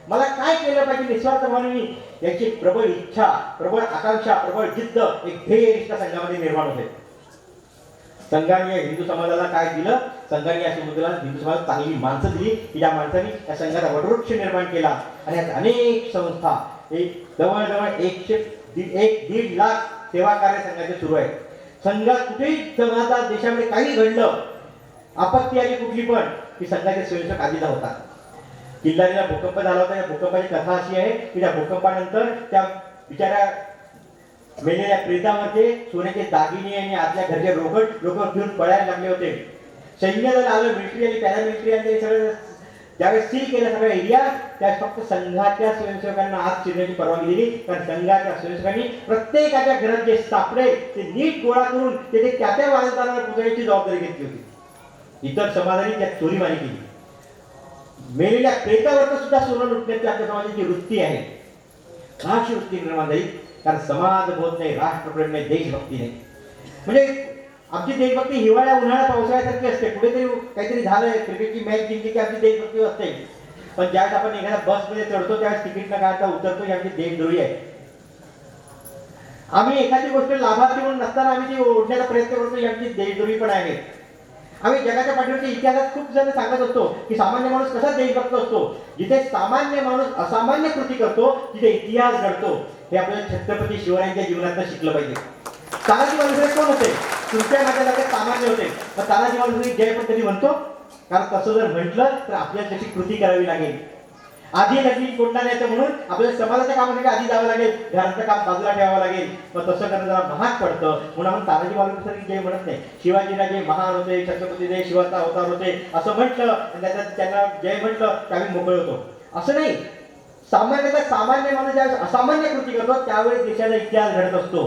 मला काय केलं पाहिजे निस्वार्थ म्हणून याची प्रबळ इच्छा, प्रबळ आकांक्षा, प्रबळ जिद्द, एक ध्येय निष्ठा संघामध्ये निर्माण होते. संघाने हिंदू समाजाला काय दिलं? संघाने या समुद्राला हिंदू समाजाला चांगली माणसं दिली की ज्या माणसांनी या संघाचा वटवृक्ष निर्माण केला. आणि यात अनेक संस्था, एक जवळजवळ 1.5 लाख सेवा कार्य संघाचे सुरू आहे. संघात कुठेही समाजात देशामध्ये काही घडलं, आपत्ती आली कुठली पण, की संघाचे स्वयंसेवक आधी होतात. किल्लारीला भूकंप झाला होता. या भूकंपाची कथा अशी आहे की त्या भूकंपानंतर त्या बिचाऱ्या मेलेल्या प्रेतावरचे सोन्याचे दागिने आणि आतल्या घरचे रोकड घेऊन पळायला लागले होते. सैन्य दल आलं, मिलिटरी आली, पॅरामिलिटरी आली, सगळं ज्यावेळेस सील केलं सगळं एरिया, त्यावेळेस फक्त संघाच्या स्वयंसेवकांना आत शिरण्याची परवानगी दिली. कारण संघाच्या स्वयंसेवकांनी प्रत्येकाच्या घरात जे सापडे ते नीट गोळा करून ते त्या वारसदारांना पोहोचण्याची जबाबदारी घेतली होती. इतर समाजाने त्यात चोरीमारी केली. मेलेल्या प्रेतावर सुद्धा सोनं लुटण्याची आपल्या समाजाची वृत्ती आहे. अशी वृत्ती निर्माण झाली. कारण समाज बोध नाही, राष्ट्रप्रेम नाही, देशभक्ती नाही. म्हणजे आमची देशभक्ती हिवाळ्या उन्हाळ्या पावसाळ्यासारखी असते. कुठेतरी काहीतरी झालंय, क्रिकेटची मॅच जिंकली की आमची देशभक्ती असते. पण ज्यावेळेस आपण एखाद्या बसमध्ये चढतो त्यावेळेस तिकीट न काढता उतरतो, ही आमची देशद्रोही आहे. आम्ही एखादी गोष्ट लाभार्थी म्हणून नसताना आम्ही ती ओढण्याचा प्रयत्न करतो, ही आमची देशद्रोही पण आहे. आम्ही जगाच्या पाठीवरच्या इतिहासात खूप जण सांगत असतो की सामान्य माणूस कसा देशभक्त असतो. जिथे सामान्य माणूस असामान्य कृती करतो तिथे इतिहास घडतो. हे आपल्याला छत्रपती शिवरायांच्या जीवनात शिकलं पाहिजे. तानाजी मालुसरे कोण होते? तुमच्या माझ्या लक्षात सामान्य होते. पण तानाजी मालुसरे जय पण कधी म्हणतो? कारण तसं जर म्हटलं तर आपल्याला त्याची कृती करावी लागेल. आधी लग्नी कोणता न्यायचं म्हणून आपल्याला समाजाच्या कामासाठी आधी जावं लागेल, घराचं काम बाजूला ठेवावं लागेल. मग तसं करणं जरा महाग पडतं. म्हणून आपण तानाजी मालुसरे जय म्हणत नाही. शिवाजीराजे महान होते, छत्रपती जय शिवाचा अवतार होते असं म्हटलं आणि त्याच्यात त्यांना जय म्हटलं तर आम्ही मोकळे होतो असं नाही. सामान्यतः सामान्य माणूस ज्यावेळेस असामान्य कृती करतो त्यावेळेस देशाचा इतिहास घडत असतो.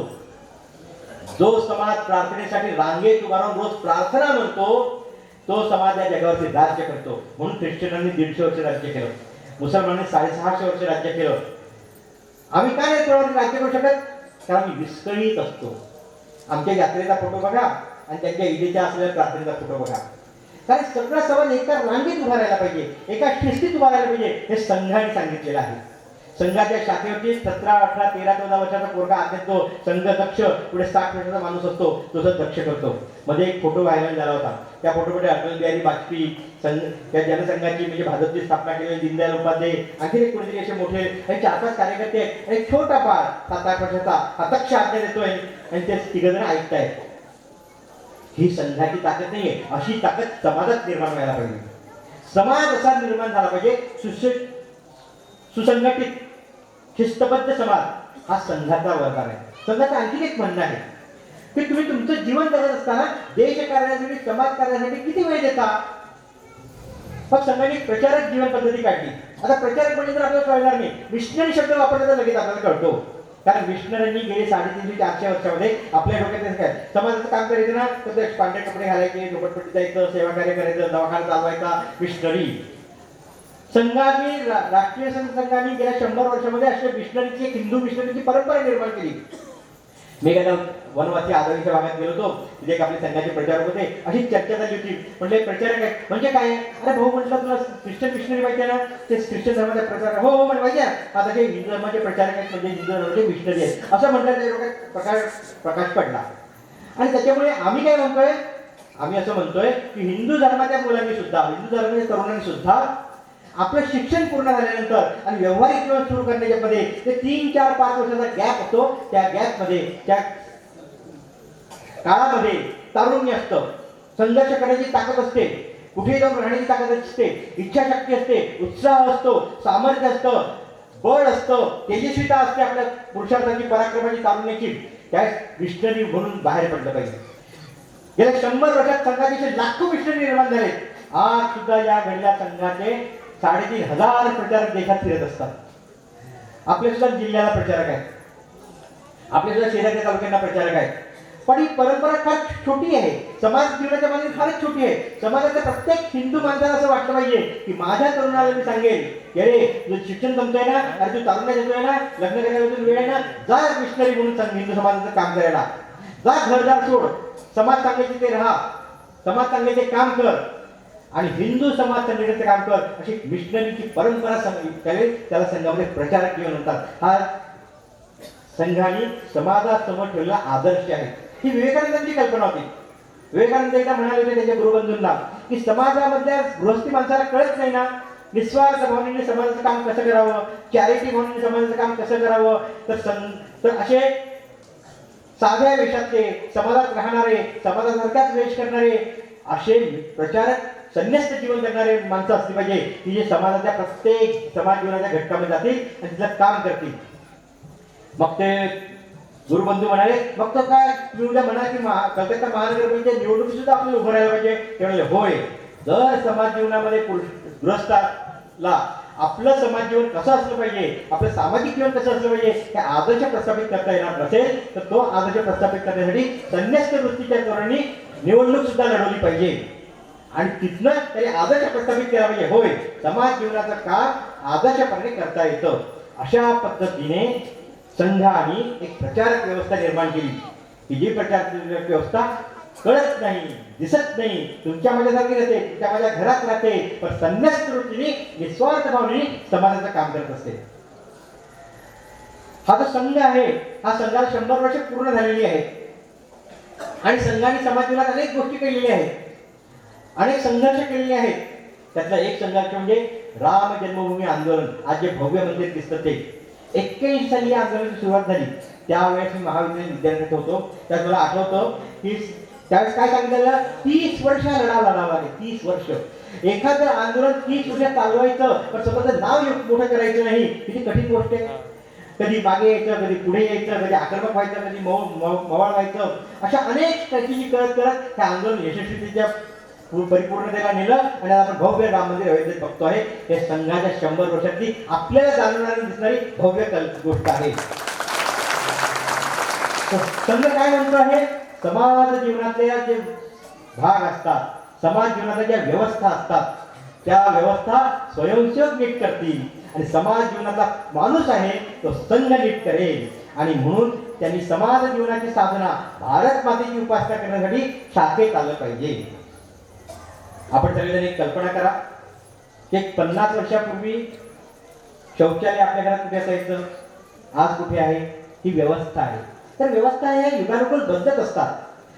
जो समाज प्रार्थनेसाठी रांगेत उभा राहून रोज प्रार्थना म्हणतो तो समाज या जगावरती राज्य करतो. म्हणून ख्रिश्चनांनी 150 वर्ष राज्य केलं, मुसलमानांनी 650 वर्ष राज्य केलं. आम्ही काय नाही त्यावर राज्य करू शकत? कारण आम्ही विस्कळीत असतो. आमच्या यात्रेचा फोटो बघा आणि त्यांच्या ईदेच्या असलेल्या प्रार्थनेचा फोटो बघा. कारण सगळा समाज एका रांगेत उभा राहायला पाहिजे, एका शिस्तीत उभा राहायला पाहिजे. हे संघाने सांगितलेलं आहे. संघाच्या शाखेवरती 17, 18, 13, 14 वर्षाचा पोरगा आधी तो संघ दक्ष, पुढे 60 वर्षाचा माणूस असतो तो दक्ष करतो. मध्ये एक फोटो व्हायरल झाला होता. त्या फोटोमध्ये अटल बिहारी वाजपेयी, त्या जनसंघाची म्हणजे भाजपची स्थापना केलेली दीनदयाल उपाध्याय, आणखी एक कोणीतरी असे मोठे आणि 4-5 कार्यकर्ते आहेत. एक छोटा बाळ 7-8 वर्षाचा हा दक्ष आज्ञा देतोय आणि ते तिघजण ऐकतायत. ही संघाची ताकद नाहीये, अशी ताकद समाजात निर्माण व्हायला पाहिजे. समाज असा निर्माण झाला पाहिजे सुसंघटित शिस्तबद्ध समाज हा संघाचा वर्ग आहे. संघाचं आणखी एक म्हणणं आहे की तुम्ही तुमचं जीवन जगत असताना देश कार्यासाठी समाज कार्यासाठी किती वेळ देता? मग संघाने प्रचारक जीवन पद्धती काढली. आता प्रचारक म्हणजे तर आपल्याला कळणार नाही, मिशनरी शब्द वापरला तर लगेच आपल्याला कळतो. कारण मिशनरींनी गेले 350-400 वर्षामध्ये आपल्या डोक्यात काय समाजाचं काम करायचं ना तर पांढरे कपडे घालायचे, झोपडपट्टी जायचं, सेवा कार्य करायचं, दवाखाना चालवायचा. मिशनरी संघाने राष्ट्रीय संघाने गेल्या 100 वर्षामध्ये अशा मिशनरीची एक हिंदू मिशनरीची परंपरा निर्माण केली. मी एकदा वनवासी आदरणीच्या भागात गेलो होतो. तिथे एक आपले संघाचे प्रचारक होते. अशी चर्चा झाली होती. म्हटले प्रचारक आहे म्हणजे काय? अरे भाऊ म्हटलं तुला ख्रिश्चन मिशनरी माहिती आहे ना? ते ख्रिश्चन धर्माचे प्रचारक. हो म्हणजे माहिती आहे. आता ते हिंदू धर्माचे प्रचारक आहेत म्हणजे हिंदू धर्माचे मिशनरी आहेत असं म्हटलं. त्या डोक्यात प्रकाश पडला. आणि त्याच्यामुळे आम्ही काय म्हणतोय? आम्ही असं म्हणतोय की हिंदू धर्माच्या मुलांनी सुद्धा, हिंदू धर्माच्या तरुणांनी सुद्धा आपलं शिक्षण पूर्ण झाल्यानंतर आणि व्यावहारिक जीवन सुरू करण्याच्या मध्ये ते 3-4-5 वर्षाचा गॅप असतो. त्या गॅपमध्ये त्या काळामध्ये तारुण्य असतं, संघर्ष करण्याची ताकद असते, कुठेही जाऊन राहण्याची ताकद असते, इच्छाशक्ती असते, उत्साह असतो, सामर्थ्य असतं, बळ असतं, तेजस्विता असते आपल्या पुरुषार्थाची, पराक्रमाची, तारुण्याची. त्या मिशनरी म्हणून बाहेर पडलं पाहिजे. गेल्या 100 वर्षात संघाचे लाखो मिशनरी निर्माण झाले. आज सुद्धा या घडल्या संघाचे 3,500 प्रचारक देशात फिरत असतात. आपल्या सुद्धा जिल्ह्याला प्रचारक आहेत, आपल्या सुद्धा शेजारच्या तालुक्यांना प्रचारक आहेत. पण ही परंपरा फार छोटी आहे. समाज जीवनाच्या बाजूने फारच छोटी आहे. समाजाच्या प्रत्येक हिंदू माणसाला असं वाटलं पाहिजे की माझ्या तरुणाला मी सांगेन की अरे तुझं शिक्षण जमतोय ना, अरे तू तारुण्यात येतोय ना, लग्न करायला वेळ आहे ना, जा मिशनरी म्हणून सांग हिंदू समाजाचं काम करायला. जा घरदार सोड, समाज चांगल्याचे ते राहा, समाज चांगल्याचे काम कर आणि हिंदू समाज संघटनेचं काम कर. अशी मिशनरीची परंपरा त्याला संघामध्ये प्रचारक जीवन म्हणतात. हा संघाने समाजासमोर ठेवलेला आदर्श आहे. ही विवेकानंदांची कल्पना होती. विवेकानंद एकदा म्हणाले होते त्यांच्या गुरुबंधूंना की समाजामधल्या गृहस्थी माणसाला कळत नाही ना, निस्वार्थ भावनेने समाजाचं काम कसं करावं, चॅरिटी भावनेने समाजाचं काम कसं करावं. तर असे साध्या वेशातले, समाजात राहणारे, समाजासारखाच वेश करणारे असे प्रचारक, संन्यस्त जीवन जगणारे माणसं असली पाहिजे की जे समाजाच्या प्रत्येक समाज जीवनाच्या घटकामध्ये जातील आणि तिथलं काम करतील. मग ते गुरुबंधू म्हणाले मग तो काय तुम्ही उद्या म्हणा की कलकत्ता महानगरपालिकेच्या निवडणुकीत सुद्धा आपल्याला उभं राहायला पाहिजे. ते म्हणाले होय, जर समाज जीवनामध्ये गृहस्थाला आपलं समाज जीवन कसं असलं पाहिजे, आपलं सामाजिक जीवन कसं असलं पाहिजे हे आदर्श प्रस्थापित करता येणार नसेल तर तो आदर्श प्रस्थापित करण्यासाठी संन्यस्त वृत्तीच्या तरुणांनी निवडणूक सुद्धा लढवली पाहिजे आणि तिथनं तरी आदर्श प्रस्थापित केला पाहिजे. होय, समाज जीवनाचं काम आदर्शपणे करता येतं. अशा पद्धतीने संघाने एक प्रचारक व्यवस्था निर्माण केली की जी प्रचारक व्यवस्था कळत नाही, दिसत नाही, तुमच्या माझ्यासारखी राहते, तुमच्या माझ्या घरात राहते, पण संन्यास वृत्तीने निस्वार्थ भावनेने समाजाचं काम करत असते. हा जो संघ आहे, हा संघाला 100 वर्ष पूर्ण झालेली आहेत आणि संघाने समाजात अनेक गोष्टी केलेल्या आहेत, अनेक संघर्ष केलेले आहेत. त्यातला एक संघर्ष म्हणजे राम जन्मभूमी आंदोलन. आज जे भव्य मंदिर दिसतं ते 81 साली या आंदोलनाची सुरुवात झाली. त्यावेळेस मी महाविद्यालयीन विद्यार्थी होतो. त्यात मला आठवतं की त्यावेळेस काय सांगितलं, 30 वर्ष लढावा लागेल. 30 वर्ष. एखादं आंदोलन 30 वर्ष चालवायचं पण स्वतःचं नाव मोठं करायचं नाही, किती कठीण गोष्ट आहे. कधी मागे यायचं, कधी पुढे यायचं, कधी आक्रमक व्हायचं, कधी मवाळ व्हायचं, अशा अनेक स्ट्रॅटेजी करत करत हे आंदोलन यशस्वीरित्या परिपूर्णतेला नेलं आणि आपण भव्य राम मंदिर अयोध्येत बघतो आहे. हे संघाच्या 100 वर्षातली आपल्याला जाणवणारी दिसणारी भव्य गोष्ट आहे. संघ काय म्हणतो आहे, समाज जीवनातल्या जे भाग असतात, समाज जीवनातल्या ज्या व्यवस्था असतात, त्या व्यवस्था स्वयंसेवक नीट करतील आणि समाज जीवनातला माणूस आहे तो संघ नीट करेल. आणि म्हणून त्यांनी समाज जीवनाची साधना भारत मातेची उपासना करण्यासाठी शाखेत आलं पाहिजे. आपण सगळेजण एक कल्पना करा की 50 वर्षापूर्वी शौचालय आपल्या घरात कुठे असायचं, आज कुठे आहे. ही व्यवस्था आहे. तर व्यवस्था या युगानुकूल बदलत असतात,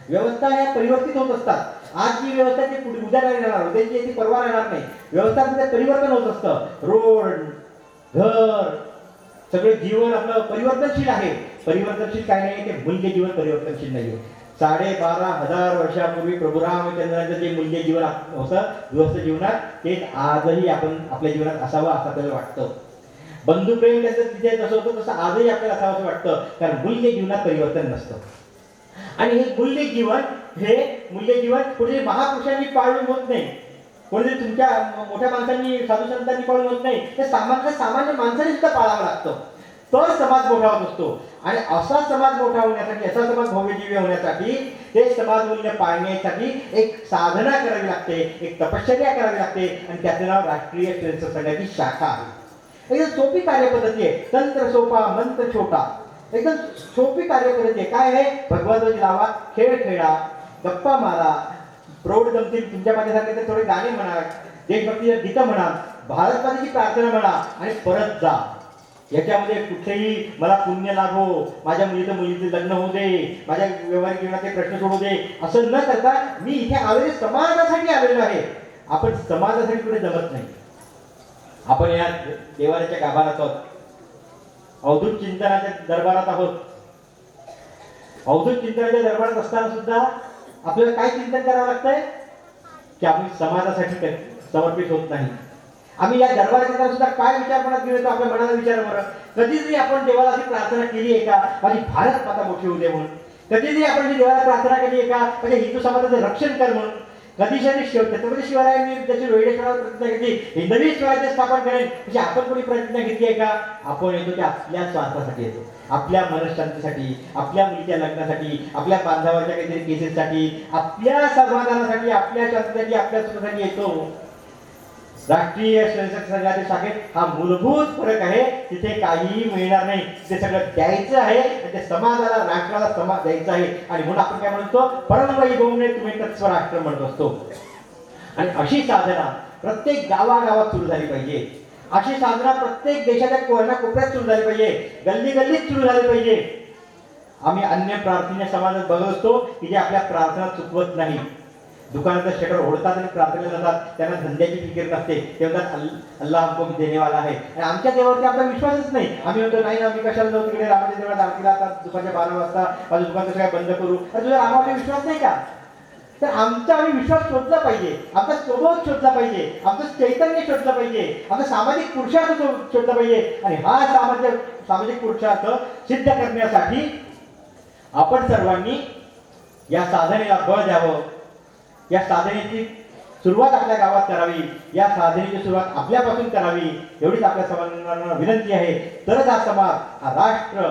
व्यवस्था या परिवर्तित होत असतात. आज जी व्यवस्था ती पुढे उद्या नाही राहणार, उद्याची ती परवा राहणार नाही. व्यवस्थामध्ये परिवर्तन होत असतं. रोड, घर, सगळे जीवन आपलं परिवर्तनशील आहे. परिवर्तनशील काय नाही, ते मूल्य जीवन परिवर्तनशील नाही. 12,500 वर्षापूर्वी प्रभू रामचंद्रांचं जे मूल्य जीवन होतं गृहस्थ जीवनात, तेच आजही आपण आपल्या जीवनात असावं असं आपल्याला वाटतं. बंधुप्रेम त्याचं तिथे जसं होतं तसं आजही आपल्याला असावं असं वाटतं, कारण मूल्य जीवनात परिवर्तन नसतं. आणि हे मूल्य जीवन कोणी महापुरुषांनी पाळून होत नाही, कोणी तुमच्या मोठ्या माणसांनी साधू संतांनी पाळून होत नाही. ते सामान्य माणसाने सुद्धा पाळावं लागतं, तर समाज मोठा होत असतो. आणि असा समाज मोठा होण्यासाठी, असा समाज भव्यजीवी होण्यासाठी, ते समाज मूल्य पाळण्यासाठी एक साधना करावी लागते, एक तपश्चर्या करावी लागते. आणि त्याचं नाव राष्ट्रीय स्वयंसेवक संघाची शाखा आहे. एकदम सोपी कार्यपद्धती आहे. तंत्र सोपा, मंत्र छोटा. एकदम सोपी कार्यपद्धती आहे. काय आहे, भगवद्गीता लावा, खेळ खेळा, गप्पा मारा, प्रौढ जमतील तुमच्या माझ्यासारखे तर थोडे गाणे म्हणा, देशभक्तीचं गीतं म्हणा, भारत मातेची प्रार्थना म्हणा आणि परत जा. याच्यामध्ये कुठेही मला पुण्य लाभो, माझ्या मुलीचं लग्न होऊ दे, माझ्या व्यवहारिक जीवनाचे प्रश्न सोडू दे, असं न करता मी इथे आलेले समाजासाठी आलेलो आहे. आपण समाजासाठी कुठे जमत नाही. आपण या देवाऱ्याच्या गाभारात आहोत, अवधूत चिंतनाच्या दरबारात आहोत. अवधूत चिंतनाच्या दरबारात असताना सुद्धा आपल्याला काय चिंतन करावं लागतंय की आम्ही समाजासाठी समर्पित होत नाही. आम्ही या दरबारात सुद्धा काय विचार मनात घेऊन येतो, आपल्या मनाला विचार बरं. कधीतरी आपण देवाला अशी प्रार्थना केली आहे का, माझी भारत माता मोठी होऊ दे म्हणून? कधीतरी आपण देवाला प्रार्थना केली आहे का, म्हणजे हिंदू समाजाचं रक्षण कर म्हणून? कधीतरी छत्रपती शिवरायांनी त्याची वेळेश्वरावर प्रतिज्ञा घेतली, हिंदवी स्वराज्य स्थापन करेल, म्हणजे आपण कोणी प्रतिज्ञा घेतली आहे का? आपण येतो ते आपल्या स्वार्थासाठी येतो, आपल्या मनशांतीसाठी, आपल्या मुलीच्या लग्नासाठी, आपल्या बांधवाच्या काहीतरी केसेससाठी, आपल्या समाधानासाठी, आपल्या शांतीसाठी, आपल्या सुखासाठी येतो. राष्ट्रीय स्वयंसेवक संघाच्या शाखेत हा मूलभूत फरक आहे. तिथे काहीही मिळणार नाही, ते सगळं द्यायचं आहे. ते समाजाला, राष्ट्राला समाज द्यायचा आहे. आणि म्हणून आपण काय म्हणतो, परमवैभवने तुम्ही तत्स्वराष्ट्र म्हणत असतो. आणि अशी साधना प्रत्येक गावागावात सुरू झाली पाहिजे. अशी साधना प्रत्येक देशाच्या कोपऱ्यात सुरू झाली पाहिजे, गल्ली गल्लीत सुरू झाली पाहिजे. आम्ही अन्य प्रार्थनीय समाजात बघत असतो की जे आपल्या प्रार्थना चुकवत नाही. दुकानाचं शटर ओढतात आणि प्रार्थनेला जातात, त्यांना धंद्याची फिकीर नसते. ते म्हणतात अल्लाह हमको देनेवाला आहे. आणि आमच्या देवावरती आपला विश्वासच नाही. आम्ही म्हणतो नाही ना, मी कशाला जाऊ तिकडे रामाच्या देवळात आरतीला, आता दुपारच्या 12 वाजता माझं दुकान कसं काय बंद करू? तर तुझा रामावर विश्वास नाही का? तर आमचा आम्ही विश्वास शोधला पाहिजे, आमचा स्वभाव शोधला पाहिजे, आमचं चैतन्य शोधलं पाहिजे, आमचा सामाजिक पुरुषार्थ शोधला पाहिजे. आणि हा सामाजिक पुरुषार्थ सिद्ध करण्यासाठी आपण सर्वांनी या साधनेला बळ द्यावं. या साधनेची सुरुवात आपल्या गावात करावी, या साधनेची सुरुवात आपल्यापासून करावी, एवढीच आपल्या समाजाला विनंती आहे. तरच हा समाज, हा राष्ट्र,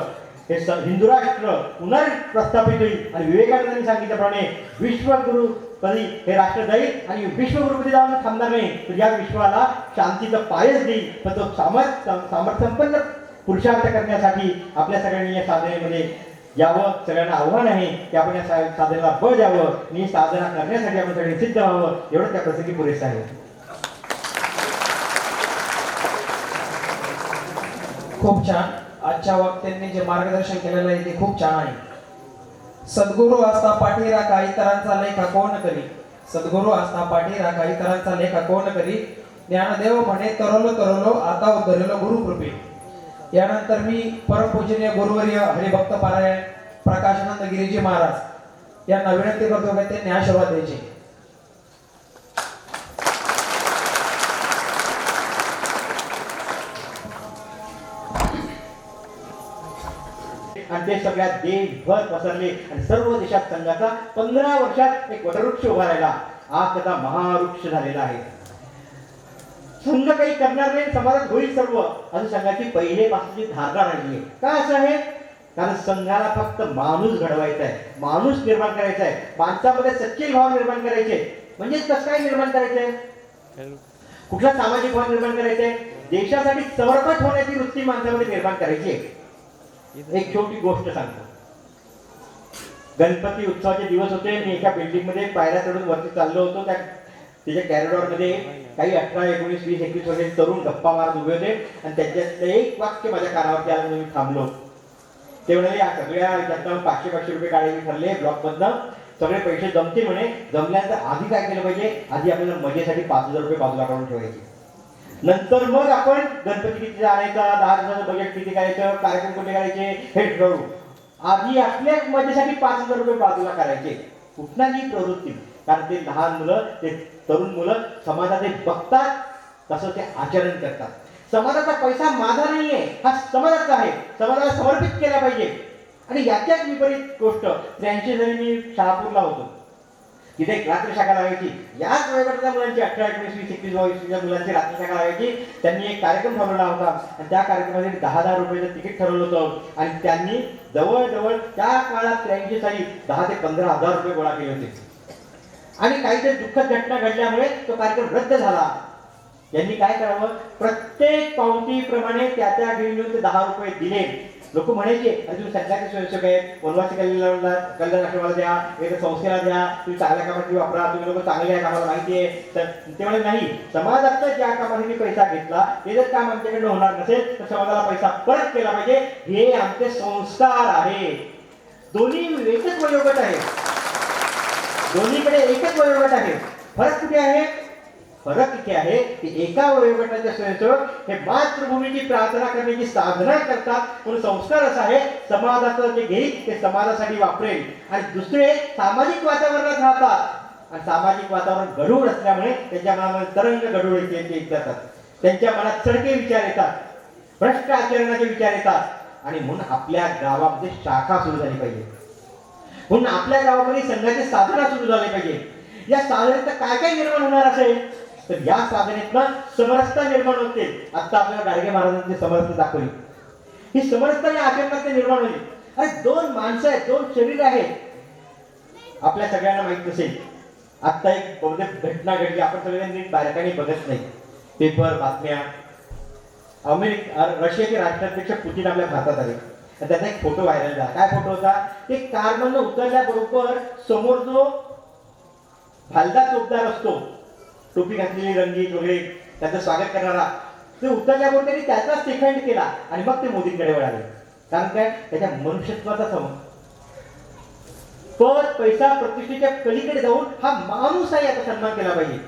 हे हिंदू राष्ट्र पुनर्प्रस्थापित होईल. आणि विवेकानंदांनी सांगितल्याप्रमाणे विश्वगुरुपदी हे राष्ट्र जाईल आणि विश्वगुरुपदी जाऊन थांबणार नाही, तर या विश्वाला शांतीचं पायच देईल. पण तो सामर्थ्य संपन्न पुरुषार्थ करण्यासाठी आपल्या सगळ्यांनी या साधनेमध्ये यावं सगळ्यांना आव्हान आहे की आपण या साधनेला बळ द्यावं आणि ही साधना करण्यासाठी आपण सगळे सिद्ध व्हावं एवढं त्या प्रसंगी पुरेसं आहे. खूप छान. आजच्या वक्त्यांनी जे मार्गदर्शन केलेलं आहे ते खूप छान आहे. सद्गुरू असता पाठी राखा इतरांचा लेखा कोण करी. सद्गुरू असता पाठी राखा इतरांचा लेखा कोण करी. ज्ञानदेव म्हणे तरलो तरलो आता उतरलो गुरुकृपे. यानंतर मी परमपूजनीय गुरुवर्य हरिभक्त पारायण प्रकाशानंद गिरीजी महाराज यांना विनंती करतो की त्यांनी आशीर्वाद द्यायचे. आणि ते सगळ्या देशभर पसरले आणि सर्व देशात संघाचा 15 वर्षात एक वटवृक्ष उभा राहिला. आज त्याचा महावृक्ष झालेला आहे. संघ काही करणार नाही समाजात होईल सर्व असं संघाची पहिलेपासूनची धारणा राहिली आहे. का असं आहे? कारण संघाला फक्त माणूस घडवायचा आहे, माणूस निर्माण करायचा आहे, माणसामध्ये सच्चे भाव निर्माण करायचे. म्हणजे कसं काय निर्माण करायचंय? कुठला सामाजिक भाव निर्माण करायचंय? देशासाठी समर्पित होण्याची वृत्ती माणसामध्ये निर्माण करायची आहे. एक छोटी गोष्ट सांगतो. गणपती उत्सवाचे दिवस होते. मी एका बिल्डिंग मध्ये पायऱ्या चढून वरती चाललो होतो. त्याच्या कॅरिडॉर मध्ये काही 18, 19, 20, 21 वर्षाचे तरुण गप्पा मारत उभे होते आणि त्याच्यातलं एक वाक्य माझ्या कानावरती आलं म्हणून मी थांबलो. ते म्हणाले या सगळ्या याच्यातनं 500-500 रुपये काढायचे ठरले ब्लॉक मधनं. सगळे पैसे जमते म्हणे. जमल्यानंतर आधी काय केलं पाहिजे? आधी आपल्याला मजेसाठी 5,000 रुपये बाजूला काढून ठेवायचे. नंतर मग आपण गणपती किती आणायचा, 10 दिवसाचं बजेट किती करायचं, कार्यक्रम कुठे करायचे हे ठरवू. आधी आपल्या मजेसाठी 5,000 रुपये बाजूला करायचे. कुठलाही प्रवृत्ती. कारण ते लहान मुलं, ते तरुण मुलं समाजाचे बघतात तसं ते आचरण करतात. समाजाचा पैसा माझा नाहीये, हा समाजाचा आहे. समाजाला समर्पित केला पाहिजे. आणि याच्याच विपरीत गोष्ट 83 साली मी शहापूरला होतो. तिथे एक रात्री शाखा लावायची. याच वयोगटाच्या मुलांची 18, 19, 20, 21, 22 मुलांची रात्री शाखा लावायची. त्यांनी एक कार्यक्रम ठरवला होता आणि त्या कार्यक्रमासाठी 10,000 रुपयाचं तिकीट ठरवलं होतं आणि त्यांनी जवळजवळ त्या काळात 83 साली 10,000 ते 15,000 रुपये गोळा केले होते. आणि काहीतरी दुःखद घटना घडल्यामुळे तो कार्यक्रम रद्द झाला. यांनी काय करावं? प्रत्येक पावतीप्रमाणे त्या घेऊन ते 10 रुपये दिले. लोक म्हणायचे अरे तुम्ही संघाचे स्वयंसेवक आहेत, वनवासी कल्याण आश्रमाला द्या, वेगळ्या संस्थेला द्या, तुम्ही चांगल्या कामासाठी वापरा, तुम्ही लोक चांगले आहे कामाला माहिती आहे. तर ते म्हणे नाही, समाजातलं ज्या कामासाठी पैसा घेतला ते जर काम आमच्याकडनं होणार नसेल तर समाजाला पैसा परत केला पाहिजे. हे आमचे संस्कार आहे. दोन्ही एकच वयोगट आहे. दोन्हीकडे एकच वयोगट आहे. फरक कुठे आहे? फरक इथे आहे की एका वयोगटाचे स्वयंसेवक हे मातृभूमीची प्रार्थना करण्याची साधना करतात. म्हणून संस्कार असा आहे समाजाचं जे घेईल ते समाजासाठी वापरेल. आणि दुसरे सामाजिक वातावरणात राहतात आणि सामाजिक वातावरण गढूळ असल्यामुळे त्यांच्या मनामध्ये तरंग गढूळ येतात. त्यांच्या मनात चढके विचार येतात, भ्रष्ट आचरणाचे विचार येतात. आणि म्हणून आपल्या गावामध्ये शाखा सुरू झाली पाहिजे. म्हणून आपल्या गावामध्ये संघाची साधना सुरू झाली पाहिजे. या साधनेत काय काय निर्माण होणार असेल तर या साधनेतनं समरसता निर्माण होते. आता आपल्याला गाडगे महाराजांची समरसता दाखवली. ही समरसता या आचरणात निर्माण होईल. अरे 2 माणसं आहेत, 2 शरीर आहेत. आपल्या सगळ्यांना माहित नसेल आता एक बहुतेक घटना घडली, आपण सगळ्यांनी नीट बारकाईने बघत नाही. पेपर, बातम्या. रशियाचे राष्ट्राध्यक्ष पुतीन आपल्या भारतात आले. त्याचा एक फोटो व्हायरल झाला. काय फोटो होता? ते कारमधून उतरल्याबरोबर समोर जो भालदा चौकदार असतो, टोपी घातलेली रंगीत वगैरे, त्याचं स्वागत करणारा, ते उतरल्याबरोबर त्यांनी त्याचाच सेकंड केला आणि मग ते मोदींकडे वळाले. कारण काय? त्याच्या मनुष्यत्वाचा समज. पद, पैसा, प्रतिष्ठेच्या पलीकडे जाऊन हा माणूस आहे याचा सन्मान केला पाहिजे.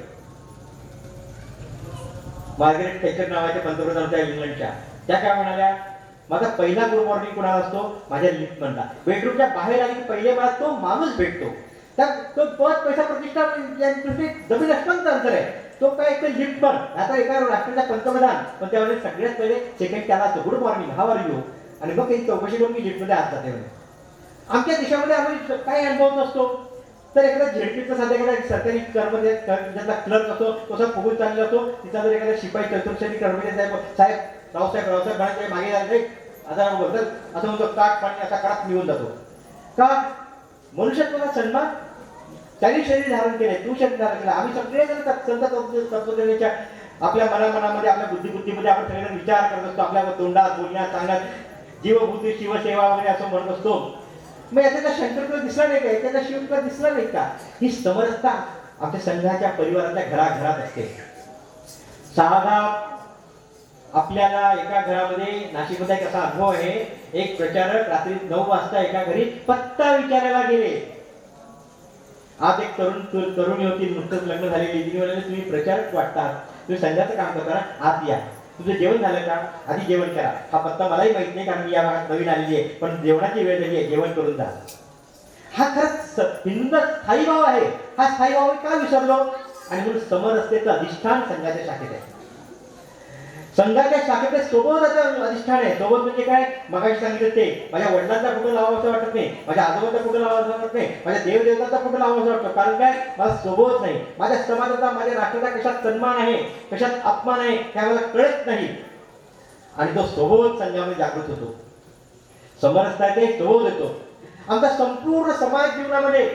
मार्गरेट थॅचर नावाच्या पंतप्रधान होत्या इंग्लंडच्या. त्या काय म्हणाल्या? माझा पहिला गुड मॉर्निंग कुणाला असतो? माझ्या लिफ्टमनला. बेडरूमच्या बाहेर आली की पहिले मला तो माणूस भेटतो. तो पद, पैसा, प्रतिष्ठा यांच्यासाठी जमीन अस्पंत अंतर आहे. तो काय एक लिफ्टमन, आता एका राष्ट्राचा पंतप्रधान, पण त्यावेळेस सगळ्यात पहिले सेकंड त्याला असतो good morning, how are you. आणि मग काही चौकशी करून मी लिफ्टमध्ये आत जाते. आमच्या देशामध्ये आम्ही काय अनुभव नसतो तर एखादा झेडपीचा साधा एखादा सरकारी कर्मचारी ज्याचा क्लर्क असतो तसा फुगून चाललेला असतो. तिचा जर एखादा शिपाई चतुर्षणी कर्मचारी साहेब रावसाहेब म्हणायचे मागे जायचे आता बोलतात असं म्हणतो, काट पाणी असा कडक निघून जातो. का? मनुष्यत्वाचा सन्मान. त्यांनी शरीर धारण केले, तू शरीर धारण केलं. आम्ही सगळेजण संत तत्वज्ञानाच्या आपल्या मनामध्ये आपल्या बुद्धीमध्ये आपण सगळेजण विचार करत असतो. आपल्या तोंडात, बोलण्यात, सांगण्यात जीवभूती शिवसेवा वगैरे असं म्हणत असतो. मग याच्यातला शंकर तुला दिसला नाही का, याच्यातला शिव तुला दिसला नाही का? ही समरसता आमच्या संघाच्या परिवारातल्या घराघरात असते. साधा आपल्याला एका घरामध्ये नाशिकमध्ये एक असा अनुभव आहे. एक प्रचारक रात्री 9 वाजता एका घरी पत्ता विचारायला गेले. आज एक तरुणी होती, नुकतंच लग्न झालेली. तिने म्हणाले, तुम्ही प्रचारक वाटतात, तुम्ही संघाचं काम करता ना, आत या. तुझं जेवण झालं का? आधी जेवण करा. हा पत्ता मलाही माहित नाही, कारण मी या भागात नवीन आलेली आहे, पण जेवणाची वेळ झाली आहे, जेवण करून जा. हा खरंच हिंदूचा स्थायी भाव आहे. हा स्थायी भाव का विसरलो? आणि म्हणून समरसतेचं अधिष्ठान संघाच्या शाखेत आहे. संघाच्या शाखेत सोबतचं अधिष्ठान आहे. सोबत म्हणजे काय? मगाशी सांगितलं ते, माझ्या वडिलांचा फोटो लावावा असं वाटत नाही, माझ्या आजोबाचा फोटो लावावा असं वाटत नाही, माझ्या देवदेवताचा फोटो लावावा असं वाटतं. कारण काय? मला सोबत नाही. माझ्या समाजाचा, माझ्या राष्ट्राचा कशात सन्मान आहे, कशात अपमान आहे, हे मला कळत नाही. आणि तो सोबत संघामध्ये जागृत होतो. समरसता ते सोबत येतो. आमचा संपूर्ण समाज जीवनामध्ये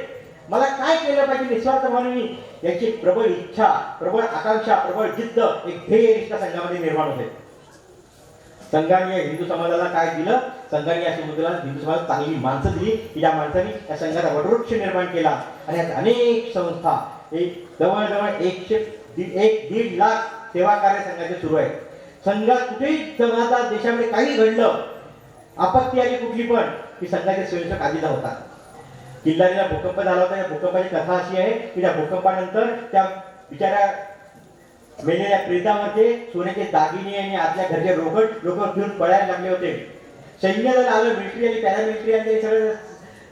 मला काय केलं पाहिजे निस्वार्थ म्हणून याची प्रबळ इच्छा, प्रबळ आकांक्षा, प्रबळ जिद्द, एक ध्येय निष्ठा संघामध्ये निर्माण होते. संघाने हिंदू समाजाला काय दिलं? संघाने या समुद्राला हिंदू समाजाला चांगली माणसं दिली, की ज्या माणसांनी या संघाचा वटवृक्ष निर्माण केला. आणि यात अनेक संस्था, एक जवळजवळ 1.5 लाख सेवा कार्य संघाचे सुरू आहे. संघात कुठेही समाजात देशामध्ये काही घडलं, आपत्ती आली कुठली पण, की संघाचे स्वयंसेवक आधी धावतात. किल्लारीला भूकंप झाला होता. या भूकंपाची कथा अशी आहे की त्या भूकंपानंतर त्या बिचाऱ्या मेलेल्या प्रेतावरचे सोन्याचे दागिने आणि आतल्या घरचे रोकड लोक घेऊन पळायला लागले होते. सैन्य दल आलं, मिलिटरी आली, पॅरामिलिटरी आली, सगळं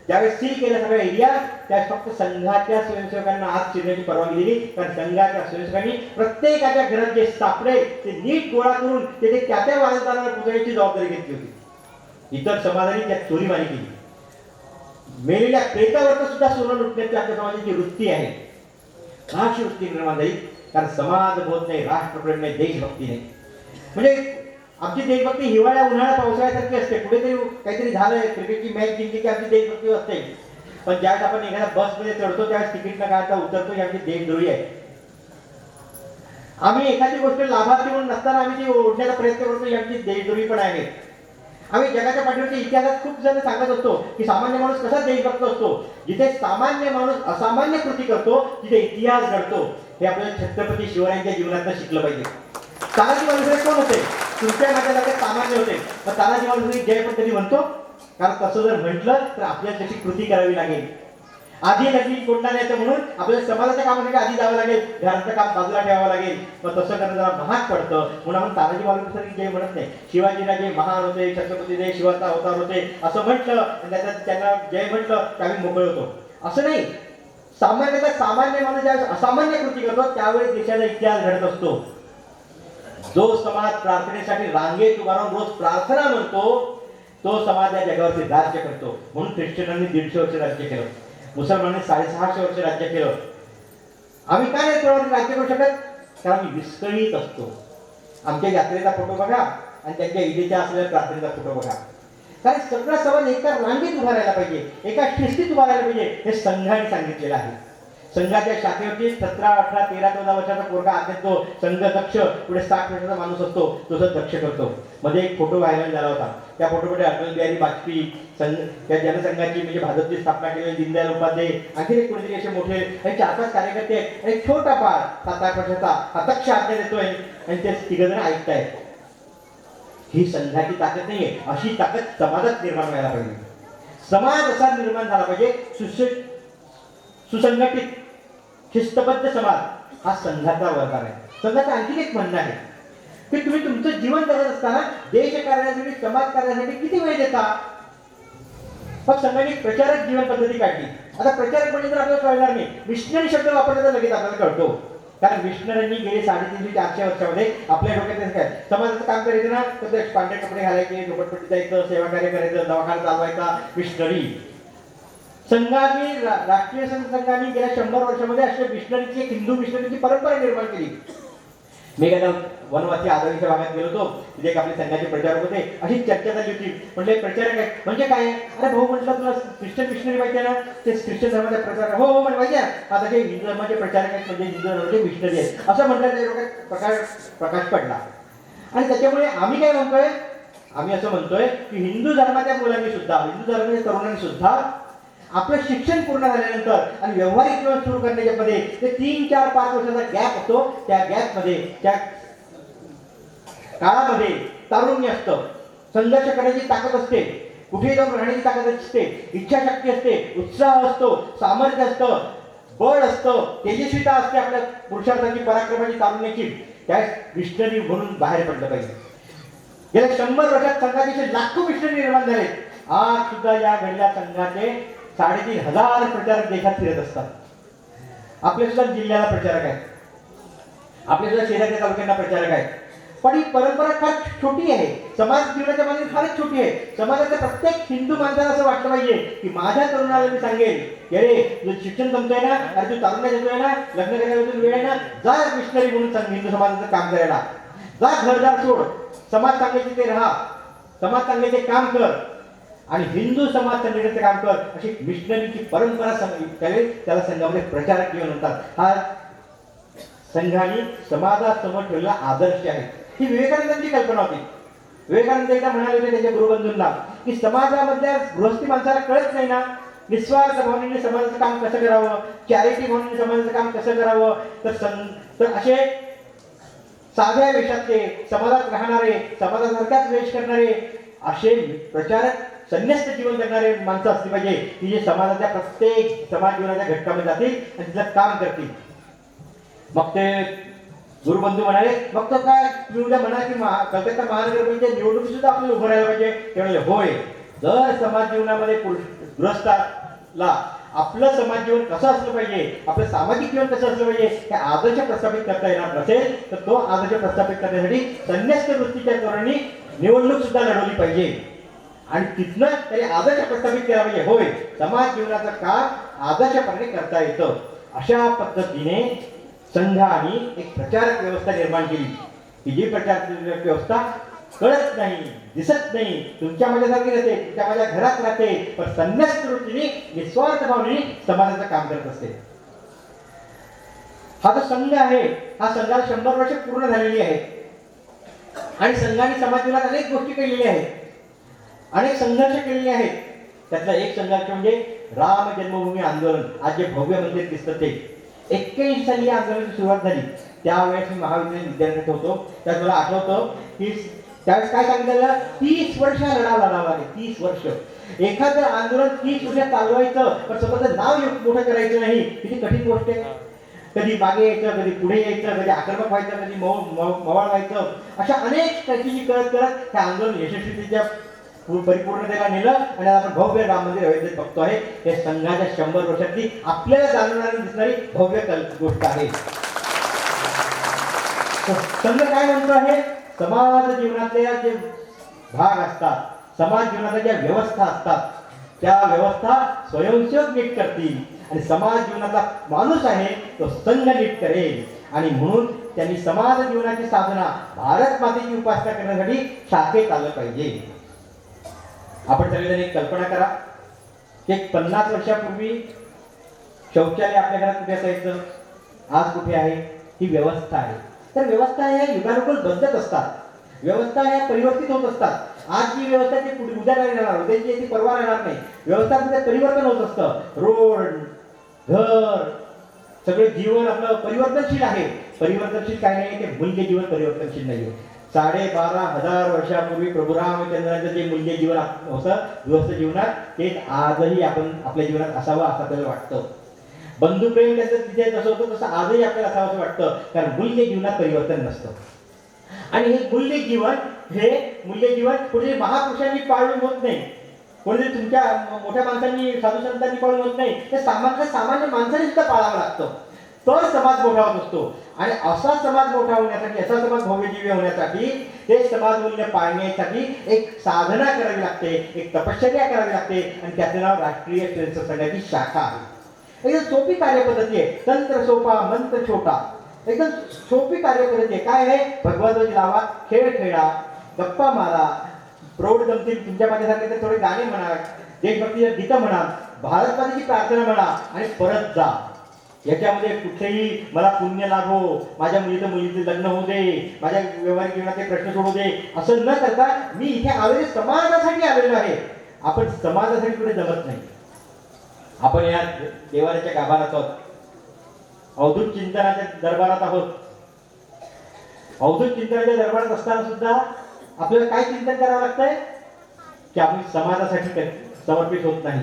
ज्यावेळेस सील केलं सगळा एरिया, त्यावेळेस फक्त संघाच्या स्वयंसेवकांना आत शिरण्याची परवानगी दिली. कारण संघाच्या स्वयंसेवकांनी प्रत्येकाच्या घरात जे सापडे ते नीट गोळा करून ते त्या त्या वारसदारांना पोहोचवण्याची जबाबदारी घेतली होती. इतर समाजाने त्यात चोरीमारी केली. मेलेल्या प्रेतावर सुद्धा सोनं लुटण्याची आपल्या समाजाची वृत्ती आहे. का अशी वृत्ती निर्माण झाली? कारण समाज बोध नाही, राष्ट्रप्रेम नाही, देशभक्ती नाही. म्हणजे आमची देशभक्ती हिवाळ्या उन्हाळ्या पावसाळ्यासारखी असते. कुठेतरी काहीतरी झालंय, क्रिकेटची मॅच जिंकली की आमची देशभक्ती असते. पण ज्यावेळेस आपण एखाद्या बसमध्ये चढतो त्यावेळेस तिकीट न काढता उतरतो, ही आमची देशद्रोही आहे. आम्ही एखादी गोष्ट लाभार्थी म्हणून नसताना आम्ही ती ओढण्याचा प्रयत्न करतो, ही आमची देशद्रोही पण आहे. आम्ही जगाच्या पाठीवरच्या इतिहासात खूप जण सांगत असतो की सामान्य माणूस कसा देशभक्त असतो. जिथे सामान्य माणूस असामान्य कृती करतो तिथे इतिहास घडतो. हे आपल्याला छत्रपती शिवरायांच्या जीवनात शिकलं पाहिजे. तानाजी मालुसरे कोण होते? तुमच्या माझ्या लक्षात सामान्य होते. मग तानाजी मालुसरे जय पण कधी म्हणतो? कारण तसं जर म्हटलं तर आपल्याला त्याची कृती करावी लागेल. आधी लग्नी कोणता नाही म्हणून आपल्याला समाजाच्या कामासाठी आधी जावं लागेल, घराचं काम बाजूला ठेवावं लागेल. मग तसं करणं जरा महाग पडतं. म्हणून आपण तानाजी मालुसरे जय म्हणत नाही. शिवाजीला जे महान होते, छत्रपती जय शिवाचा अवतार होते असं म्हटलं आणि त्याच्यात त्यांना जय म्हटलं की आम्ही मोकळे होतो, असं नाही. सामान्यतः सामान्य माणूस ज्यावेळेस असामान्य कृती करतो त्यावेळेस देशाचा इतिहास घडत असतो. जो समाज प्रार्थनेसाठी रांगेत उभा राहून रोज प्रार्थना म्हणतो तो समाज या जगावरती राज्य करतो. म्हणून ख्रिश्चनांनी 150 वर्ष राज्य केलं, मुसलमानांनी 650 वर्ष राज्य केलं. आम्ही काय नाही तेवढं राज्य करू शकत? कारण आम्ही विस्कळीत असतो. आमच्या यात्रेचा फोटो बघा आणि त्यांच्या ईदेच्या असलेल्या प्रार्थनेचा फोटो बघा. कारण सगळा समाज एका रांगेत उभा राहायला पाहिजे, एका शिस्तीत उभा राहायला पाहिजे, हे संघाने सांगितलेलं आहे. संघाच्या शाखेवरती 17, 18, 13, 14 वर्षाचा पोरगा आधी तो संघ दक्ष, पुढे 60 वर्षाचा माणूस असतो तो दक्ष करतो. मध्ये एक फोटो व्हायरल झाला होता. त्या फोटोमध्ये अटल बिहारी वाजपेयी, त्या जनसंघाची म्हणजे भाजपची स्थापना केलेली दीनदयाल उपाध्याय, आणखी एक कोणीतरी असे मोठे आणि 4-5 कार्यकर्ते आहेत. आणि छोटा बाळ 7-8 वर्षाचा हा दक्ष आज्ञा देतोय आणि ते तिघजण ऐकतायत. ही संघाची ताकद नाहीये, अशी ताकद समाजात निर्माण व्हायला पाहिजे. समाज असा निर्माण झाला पाहिजे सुसंघटित, शिस्तबद्ध समाज हा संघाचा वर्ग आहे. संघाचं आणखी एक म्हणणं आहे की तुम्ही तुमचं जीवन जगत असताना देश कार्यासाठी, समाज कार्यासाठी किती वेळ देता? मग संघाने प्रचारक जीवन पद्धती काढली. आता प्रचारक म्हणजे तर आपल्याला कळणार नाही. मिशनरी शब्द वापरण्याचा लगेच आपल्याला कळतो. कारण मिशनरींनी गेले 350-400 वर्षामध्ये आपल्या डोक्यात काय समाजाचं काम करायचं ना, तर पांढरे कपडे घालायचे, झोपडपट्टी जायचं, सेवा कार्य करायचं, दवाखाना चालवायचा, मिशनरी. संघाने, राष्ट्रीय संघाने गेल्या 100 वर्षामध्ये अशा मिशनरीची, एक हिंदू मिशनरीची परंपरा निर्माण केली. मी गेल्या वनवासी आदरणीच्या भागात गेलो होतो. तिथे एक आपले संघाचे प्रचारक होते. अशी चर्चा झाली होती. म्हटले प्रचारक आहे म्हणजे काय? अरे भाऊ म्हटलं तुला ख्रिश्चन मिशनरी माहिती आहे ना? ते ख्रिश्चन धर्माचे प्रचारक. हो म्हणजे माहिती आहे. आता ते हिंदू धर्माचे प्रचारक आहेत म्हणजे हिंदू धर्माचे मिशनरी आहेत असं म्हटलं. त्या डोक्यात प्रकाश पडला. आणि त्याच्यामुळे आम्ही काय म्हणतोय, आम्ही असं म्हणतोय की हिंदू धर्माच्या मुलांनी सुद्धा, हिंदू धर्माच्या तरुणांनी सुद्धा आपलं शिक्षण पूर्ण झाल्यानंतर आणि व्यावहारिक जीवन सुरू करण्याच्या मध्ये ते 3, 4, 5 वर्षाचा गॅप असतो. त्या गॅपमध्ये, त्या काळामध्ये तारुण्य असतं, संघर्ष करण्याची ताकद असते, कुठेही जाऊन राहण्याची ताकद असते, इच्छाशक्ती असते, उत्साह असतो, सामर्थ्य असतं, बळ असतं, तेजस्विता असते आपल्या पुरुषार्थाची, पराक्रमाची, तारुण्याची. त्या मिशनरी म्हणून बाहेर पडलं पाहिजे. गेल्या 100 वर्षात संघाचे लाखो मिशनरी निर्माण झाले. आज सुद्धा या घडल्या संघाचे 3,500 प्रचारक देशात फिरत असतात. आपल्या सुद्धा जिल्ह्याला प्रचारक आहेत, आपल्या सुद्धा शेजारच्या तालुक्यांना प्रचारक आहेत. पण ही परंपरा फार छोटी आहे, समाज जीवनाच्या मध्ये फारच छोटी आहे. समाजाच्या प्रत्येक हिंदू माणसाला असं वाटलं पाहिजे की माझ्या तरुणाला मी सांगेन की अरे तुझं शिक्षण जमतोय ना, अरे तू तारुण्यात येतोय ना, लग्न करायला तुझी वेळ आहे ना, जा मिशनरी म्हणून सांग हिंदू समाजाचं काम करायला. जा घरदार सोड, समाज चांगल्याचे ते राहा, समाज चांगल्याचे काम कर आणि हिंदू समाज चांगल्याचे काम कर, अशी मिशनरीची परंपरा त्याला संघामध्ये प्रचारक किंवा म्हणतात. हा संघाने समाजासमोर ठेवलेला आदर्श आहे. ही विवेकानंदांची कल्पना होती. विवेकानंद एकदा म्हणाले होते त्यांच्या गुरुबंधूंना की समाजामधल्या गृहस्थी माणसाला कळत नाही ना, निस्वार्थ भावनेने समाजाचं काम कसं करावं, चॅरिटी भावनेने समाजाचं काम कसं करावं. तर असे साध्या वेशातले, समाजात राहणारे, समाजासारखाच वेश करणारे असे प्रचारक, संन्यस्त जीवन जगणारे माणसं असली पाहिजे की जे समाजाच्या प्रत्येक समाज जीवनाच्या घटकामध्ये जातील आणि तिथलं काम करतील. मग ते गुरुबंधू म्हणाले मग तो काय तुम्ही उद्या म्हणा की कलकत्ता महानगरपालिकेच्या निवडणुकीत सुद्धा आपल्याला उभं राहायला पाहिजे. ते म्हणाले होय, जर समाज जीवनामध्ये गृहस्थाला आपलं समाज जीवन कसं असलं पाहिजे, आपलं सामाजिक जीवन कसं असलं पाहिजे हे आदर्श प्रस्थापित करता येणार नसेल तर तो आदर्श प्रस्थापित करण्यासाठी संन्यस्त वृत्तीच्या तरुणांनी निवडणूक सुद्धा लढवली पाहिजे आणि तिथनं तरी आदर्श प्रस्थापित केला पाहिजे. होय, समाज जीवनाचं काम आदर्शपणे करता येतं. अशा पद्धतीने संघाने एक प्रचारक व्यवस्था निर्माण केली की जी प्रचारक व्यवस्था कळत नाही, दिसत नाही, तुमच्या माझ्यासारखी राहते, तुमच्या माझ्या घरात राहते, पण संन्यस्त वृत्तीने, निस्वार्थ भावनेने समाजाचं काम करत असते. हा जो संघ आहे, हा संघाला 100 वर्ष पूर्ण झालेली आहे आणि संघाने समाज जीवनात अनेक गोष्टी केलेल्या आहेत, अनेक संघर्ष केलेले आहेत. त्यातला एक संघर्ष म्हणजे राम जन्मभूमी आंदोलन. आज जे भव्य मंदिर दिसतं ते 81 साली या आंदोलनाची सुरुवात झाली. त्यावेळेस मी महाविद्यालयीन विद्यार्थी होतो. त्यात मला आठवतं की त्यावेळेस काय सांगितलं, 30 वर्ष लढावा लागेल. 30 वर्ष एखादं आंदोलन 30 वर्ष चालवायचं, पण स्वतःचं नाव मोठं करायचं नाही, किती कठीण गोष्ट आहे. कधी मागे यायचं, कधी पुढे यायचं, कधी आक्रमक व्हायचं, कधी मवाळ व्हायचं. अशा अनेक स्ट्रॅटेजी करत करत हे आंदोलन यशस्वीरित्या परिपूर्णतेला नेलं आणि आपण भव्य राम मंदिर अयोध्येत बघतो आहे. हे संघाच्या 100 वर्षातली आपल्याला जाणवणारी दिसणारी भव्य गोष्ट आहे. संघ काय म्हणतो आहे, समाज जीवनातल्या जे भाग असतात, समाज जीवनाच्या ज्या व्यवस्था असतात त्या व्यवस्था स्वयंसेवक नीट करतील आणि समाज जीवनाचा माणूस आहे तो संघ नीट करेल. आणि म्हणून त्यांनी समाज जीवनाची साधना, भारत मातेची उपासना करण्यासाठी शाखेत आलं पाहिजे. आपण सगळेजण एक कल्पना करा की 50 वर्षापूर्वी शौचालय आपल्या घरात कुठे असायचं, आज कुठे आहे. ही व्यवस्था आहे. तर व्यवस्था ह्या युगानुकूल बदलत असतात, व्यवस्था ह्या परिवर्तित होत असतात. आज जी व्यवस्था ती पुढे उद्या नाही राहणार, उद्याची ती परवा राहणार नाही. व्यवस्थामध्ये परिवर्तन होत असतं. रोड, घर, सगळे जीवन आपलं परिवर्तनशील आहे. परिवर्तनशील काय नाही, ते मूल्य जीवन परिवर्तनशील नाही. 12,500 वर्षापूर्वी प्रभू रामचंद्रांचं जे मूल्य जीवन होतं गृहस्थ जीवनात, तेच आजही आपण आपल्या जीवनात असावं असं आपल्याला वाटतं. बंधुप्रेम त्याचं तिथे जसं होतं तसं आजही आपल्याला असावं असं वाटतं, कारण मूल्य जीवनात परिवर्तन नसतं. आणि हे मूल्य जीवन कोणी महापुरुषांनी पाळून होत नाही, कोणी तुमच्या मोठ्या माणसांनी, साधू संतांनी पाळून होत नाही. ते सामान्य माणसाने सुद्धा पाळावं लागतं, तर समाज मोठा होत असतो. आणि असा समाज मोठा होण्यासाठी, असा समाज भव्यजीवी होण्यासाठी, ते समाज मूल्य पाळण्यासाठी एक साधना करावी लागते, एक तपश्चर्या करावी लागते आणि त्याचं नाव राष्ट्रीय स्वयंसेवक संघाची शाखा आहे. एकदम सोपी कार्यपद्धती आहे. तंत्र सोपा, मंत्र छोटा. एकदम सोपी कार्यपद्धती आहे. काय आहे, भगवद्गीता लावा, खेळ खेळा, गप्पा मारा, प्रौढ जमतील तुमच्या माझ्यासारखे तर थोडे गाणे म्हणा, देशभक्तीचं गीतं म्हणा, भारत मातेची प्रार्थना म्हणा आणि परत जा. याच्यामध्ये कुठेही मला पुण्य लाभो, माझ्या मुलीचं लग्न होऊ दे, माझ्या व्यवहारिक जीवनाचे प्रश्न सोडू दे, असं न करता मी इथे आलेले समाजासाठी आलेलो आहे. आपण समाजासाठी कुठे जमत नाही. आपण या देवाऱ्याच्या गाभारात आहोत, अवधूत चिंतनाच्या दरबारात आहोत. अवधूत चिंतनाच्या दरबारात असताना सुद्धा आपल्याला काय चिंतन करावं लागतंय की आम्ही समाजासाठी समर्पित होत नाही.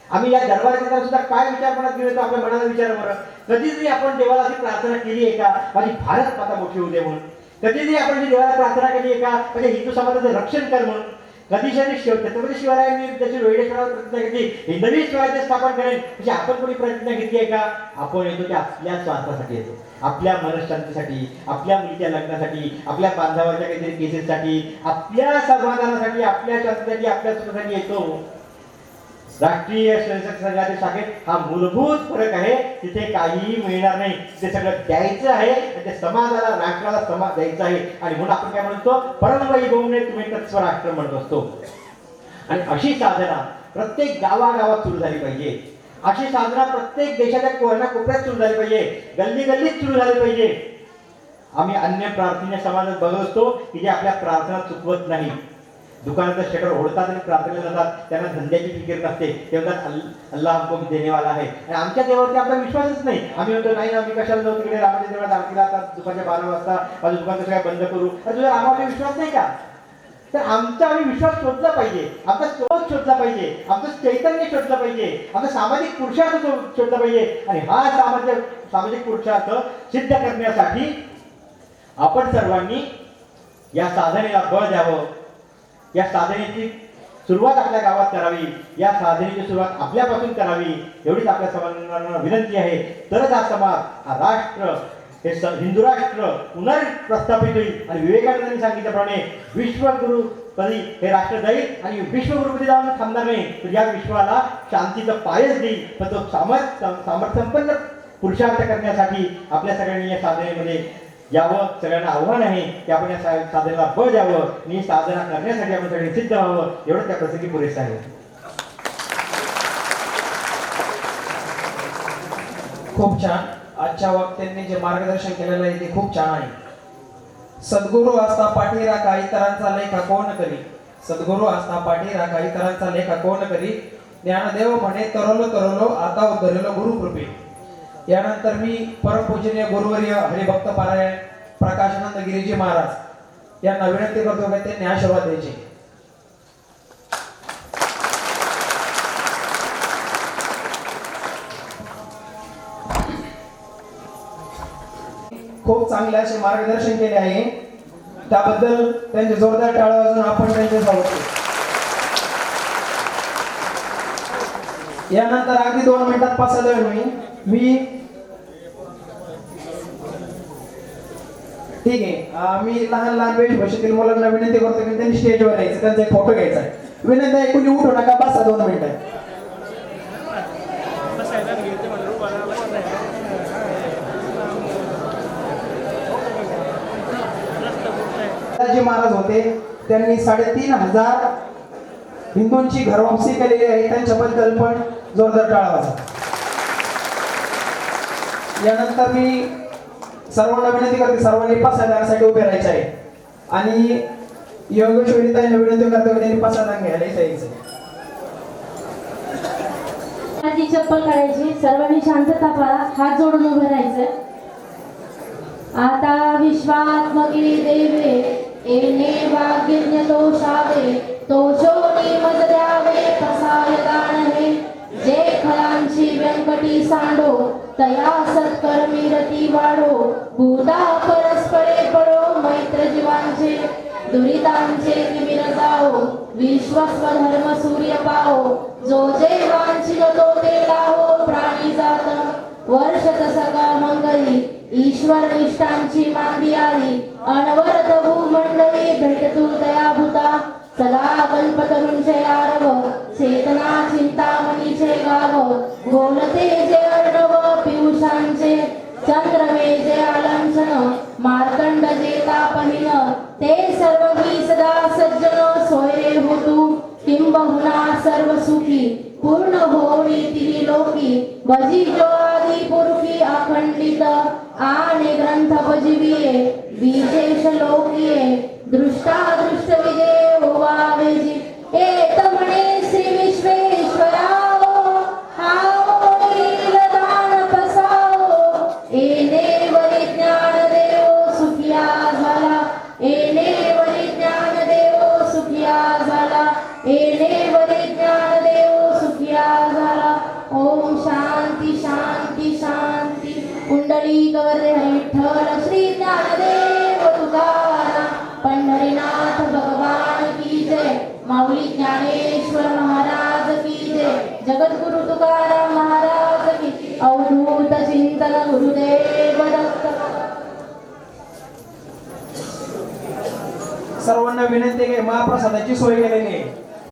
आम्ही या दरबारात सुद्धा काय विचार मनात घेऊन येतो, आपल्या मनाला विचार बरं. कधीतरी आपण देवाला अशी प्रार्थना केली आहे का माझी भारत माता मोठी होऊ दे म्हणून? कधीतरी आपण देवाला प्रार्थना केली आहे का म्हणजे हिंदू समाजाचं रक्षण कर म्हणून? कधीतरी छत्रपती शिवरायांनी त्याची वेळेश्वरावर प्रतिज्ञा घेतली, हिंदवी स्वराज्य स्थापन करेल, म्हणजे आपण कोणी प्रतिज्ञा घेतली आहे का? आपण येतो ते आपल्या स्वार्थासाठी येतो, आपल्या मनशांतीसाठी, आपल्या मुलीच्या लग्नासाठी, आपल्या बांधवाच्या काहीतरी केसेससाठी, आपल्या समाधानासाठी, आपल्या शांतीसाठी, आपल्या सुखासाठी येतो. राष्ट्रीय स्वयंसेवक संघाच्या शाखेत हा मूलभूत फरक आहे. तिथे काहीही मिळणार नाही, ते सगळं द्यायचं आहे. ते समाजाला, राष्ट्राला समाज द्यायचा आहे. आणि म्हणून आपण काय म्हणतो, परमवैभवने तुम्ही तत्स्वराष्ट्र म्हणत असतो. आणि अशी साधना प्रत्येक गावागावात सुरू झाली पाहिजे. अशी साधना प्रत्येक देशाच्या कोपऱ्यात सुरू झाली पाहिजे, गल्ली गल्लीत सुरू झाली पाहिजे. आम्ही अन्य प्रार्थनीय समाजात बघत असतो की जे आपल्या प्रार्थना चुकवत नाही. दुकानाचं शटर ओढतात आणि प्रार्थनेला जातात, त्यांना धंद्याची फिकीर नसते. ते म्हणतात अल्लाह हमको देनेवाला आहे. आणि आमच्या देवावरती आपला विश्वासच नाही. आम्ही म्हणतो नाही ना, मी कशाला जाऊ तिकडे रामाच्या देवळात आरतीला, आता दुपारच्या 12 वाजता माझं दुकान कसं काय बंद करू? तर तुझा रामावर विश्वास नाही का? तर आमचा आम्ही विश्वास शोधला पाहिजे, आमचा स्रोत शोधला पाहिजे, आमचं चैतन्य शोधलं पाहिजे, आमचा सामाजिक पुरुषार्थ शोधला पाहिजे. आणि हा सामाजिक पुरुषार्थ सिद्ध करण्यासाठी आपण सर्वांनी या साधनेला बळ द्यावं. या साधनेची सुरुवात आपल्या गावात करावी, या साधनेची सुरुवात आपल्यापासून करावी, एवढीच आपल्या समाजाला विनंती आहे. तरच हा समाज, हा राष्ट्र, हे हिंदू राष्ट्र पुनर्प्रस्थापित होईल. आणि विवेकानंदांनी सांगितल्याप्रमाणे विश्वगुरुपदी हे राष्ट्र जाईल आणि विश्वगुरुपदी जाऊन थांबणार नाही, तर या विश्वाला शांतीचं पायच देईल. पण तो सामर्थ्यसंपन्न पुरुषार्थ करण्यासाठी आपल्या सगळ्यांनी या साधनेमध्ये यावं. सगळ्यांना आव्हान आहे की आपण या साधनेला बळ द्यावं आणि साधना करण्यासाठी आपण सगळे सिद्ध व्हावं. एवढं त्या प्रसंगी पुरेसं आहे. खूप छान. आजच्या वक्त्यांनी जे मार्गदर्शन केलेलं आहे ते खूप छान आहे. सद्गुरू असता पाठी राखा इतरांचा लेखा कोण करी, सद्गुरू असता पाठी राखा इतरांचा लेखा कोण करी, ज्ञानदेव म्हणे तरलो तरलो आता उतरलो गुरुकृपे. यानंतर मी परमपूजनीय गुरुवर्य हरिभक्त पारायण प्रकाशानंद गिरीजी महाराज यांना विनंती करतो की त्यांनी आशीर्वाद द्यायचे. खूप चांगले असे मार्गदर्शन केले आहे, त्याबद्दल त्यांचे जोरदार टाळ्या वाजवून आपण त्यांचे स्वागत करू. यानंतर अगदी 2 मिनिटात पासायला मी ठीक आहे. मी लहान लहान वेशभूषेतील मुलांना विनंती करतो की त्यांनी स्टेजवर यायचं, त्यांचा एक फोटो घ्यायचा आहे. विनंती आहे कुणी उठू नका, बसा 2 मिनिटं. महाराज होते, त्यांनी 3,500 हिंदूंची घरवापसी केलेली आहे, त्यांच्याबद्दल पण जोरदार टाळा वाजवा. यानंतर मी सर्वांना विनंती करते, सर्वांनी 5,000 उभे राहायचे आहे. आणि योगेश्वरीताईंना विनंती करते की त्यांनी 5,000 घ्यायला यायचं. चप्पल काढायची, सर्वांनी शांतता पाळा, हात जोडून उभे राहायचे. आता विश्वात्मकी देवे येणे वाग्यज्ञ तोषावे, तोषोनी मज द्यावे प्रसाय दानहे. जे फलांची व्यंकटी सांडो तया सत्कर्मी रती वाढो. भूता परस्परे पडो मैत्र जीवांचे, दुरितांचे तिमिर जाओ. विश्वस्वधर्म सूर्य पाहो, जो जे वांछित तो ते लाहो. प्राणी जात वर्षत सगळा मंगली, ईश्वर निष्ठांची मांदी आली. अनवरत भूमंडळी भेटतू दयाभूता. सदा कल्पतरूंचे आरव, चेतना चिंतामणीचे गाव. बोलते जे अर्णव पियुषांचे, चंद्रमे जे आलंचन. मार्कंड जे तापहीन, ते सर्वही सदा सज्जन. सोयरे होतू किंबहुना सर्व सुखी, पूर्ण होणी तिही लोकी. भजी जो आदि पुरुषी जीविये विशेष लोकिये दृष्टादृष्ट विजय होवावे जी एक म्हणे श्री विश्वेश्वराओ हाओ नीलदान पसाओ एने वरिज्ञान देव सुखिया झाला एने वरिज्ञान देव सुखिया झाला एने वरिज्ञान देव सुखिया झाला ओम शांती शांती शांती कुंडली गौरे विठ्ठल श्री ज्ञानदेव तुकाराम पंढरीनाथ भगवान की जय माऊली ज्ञानेश्वर महाराज की जय जगद्गुरु तुकाराम महाराज की अवधूत चिंतन गुरुदेव दत्त. सर्वांना विनंती आहे की महाप्रसादाची सोय केलेली आहे.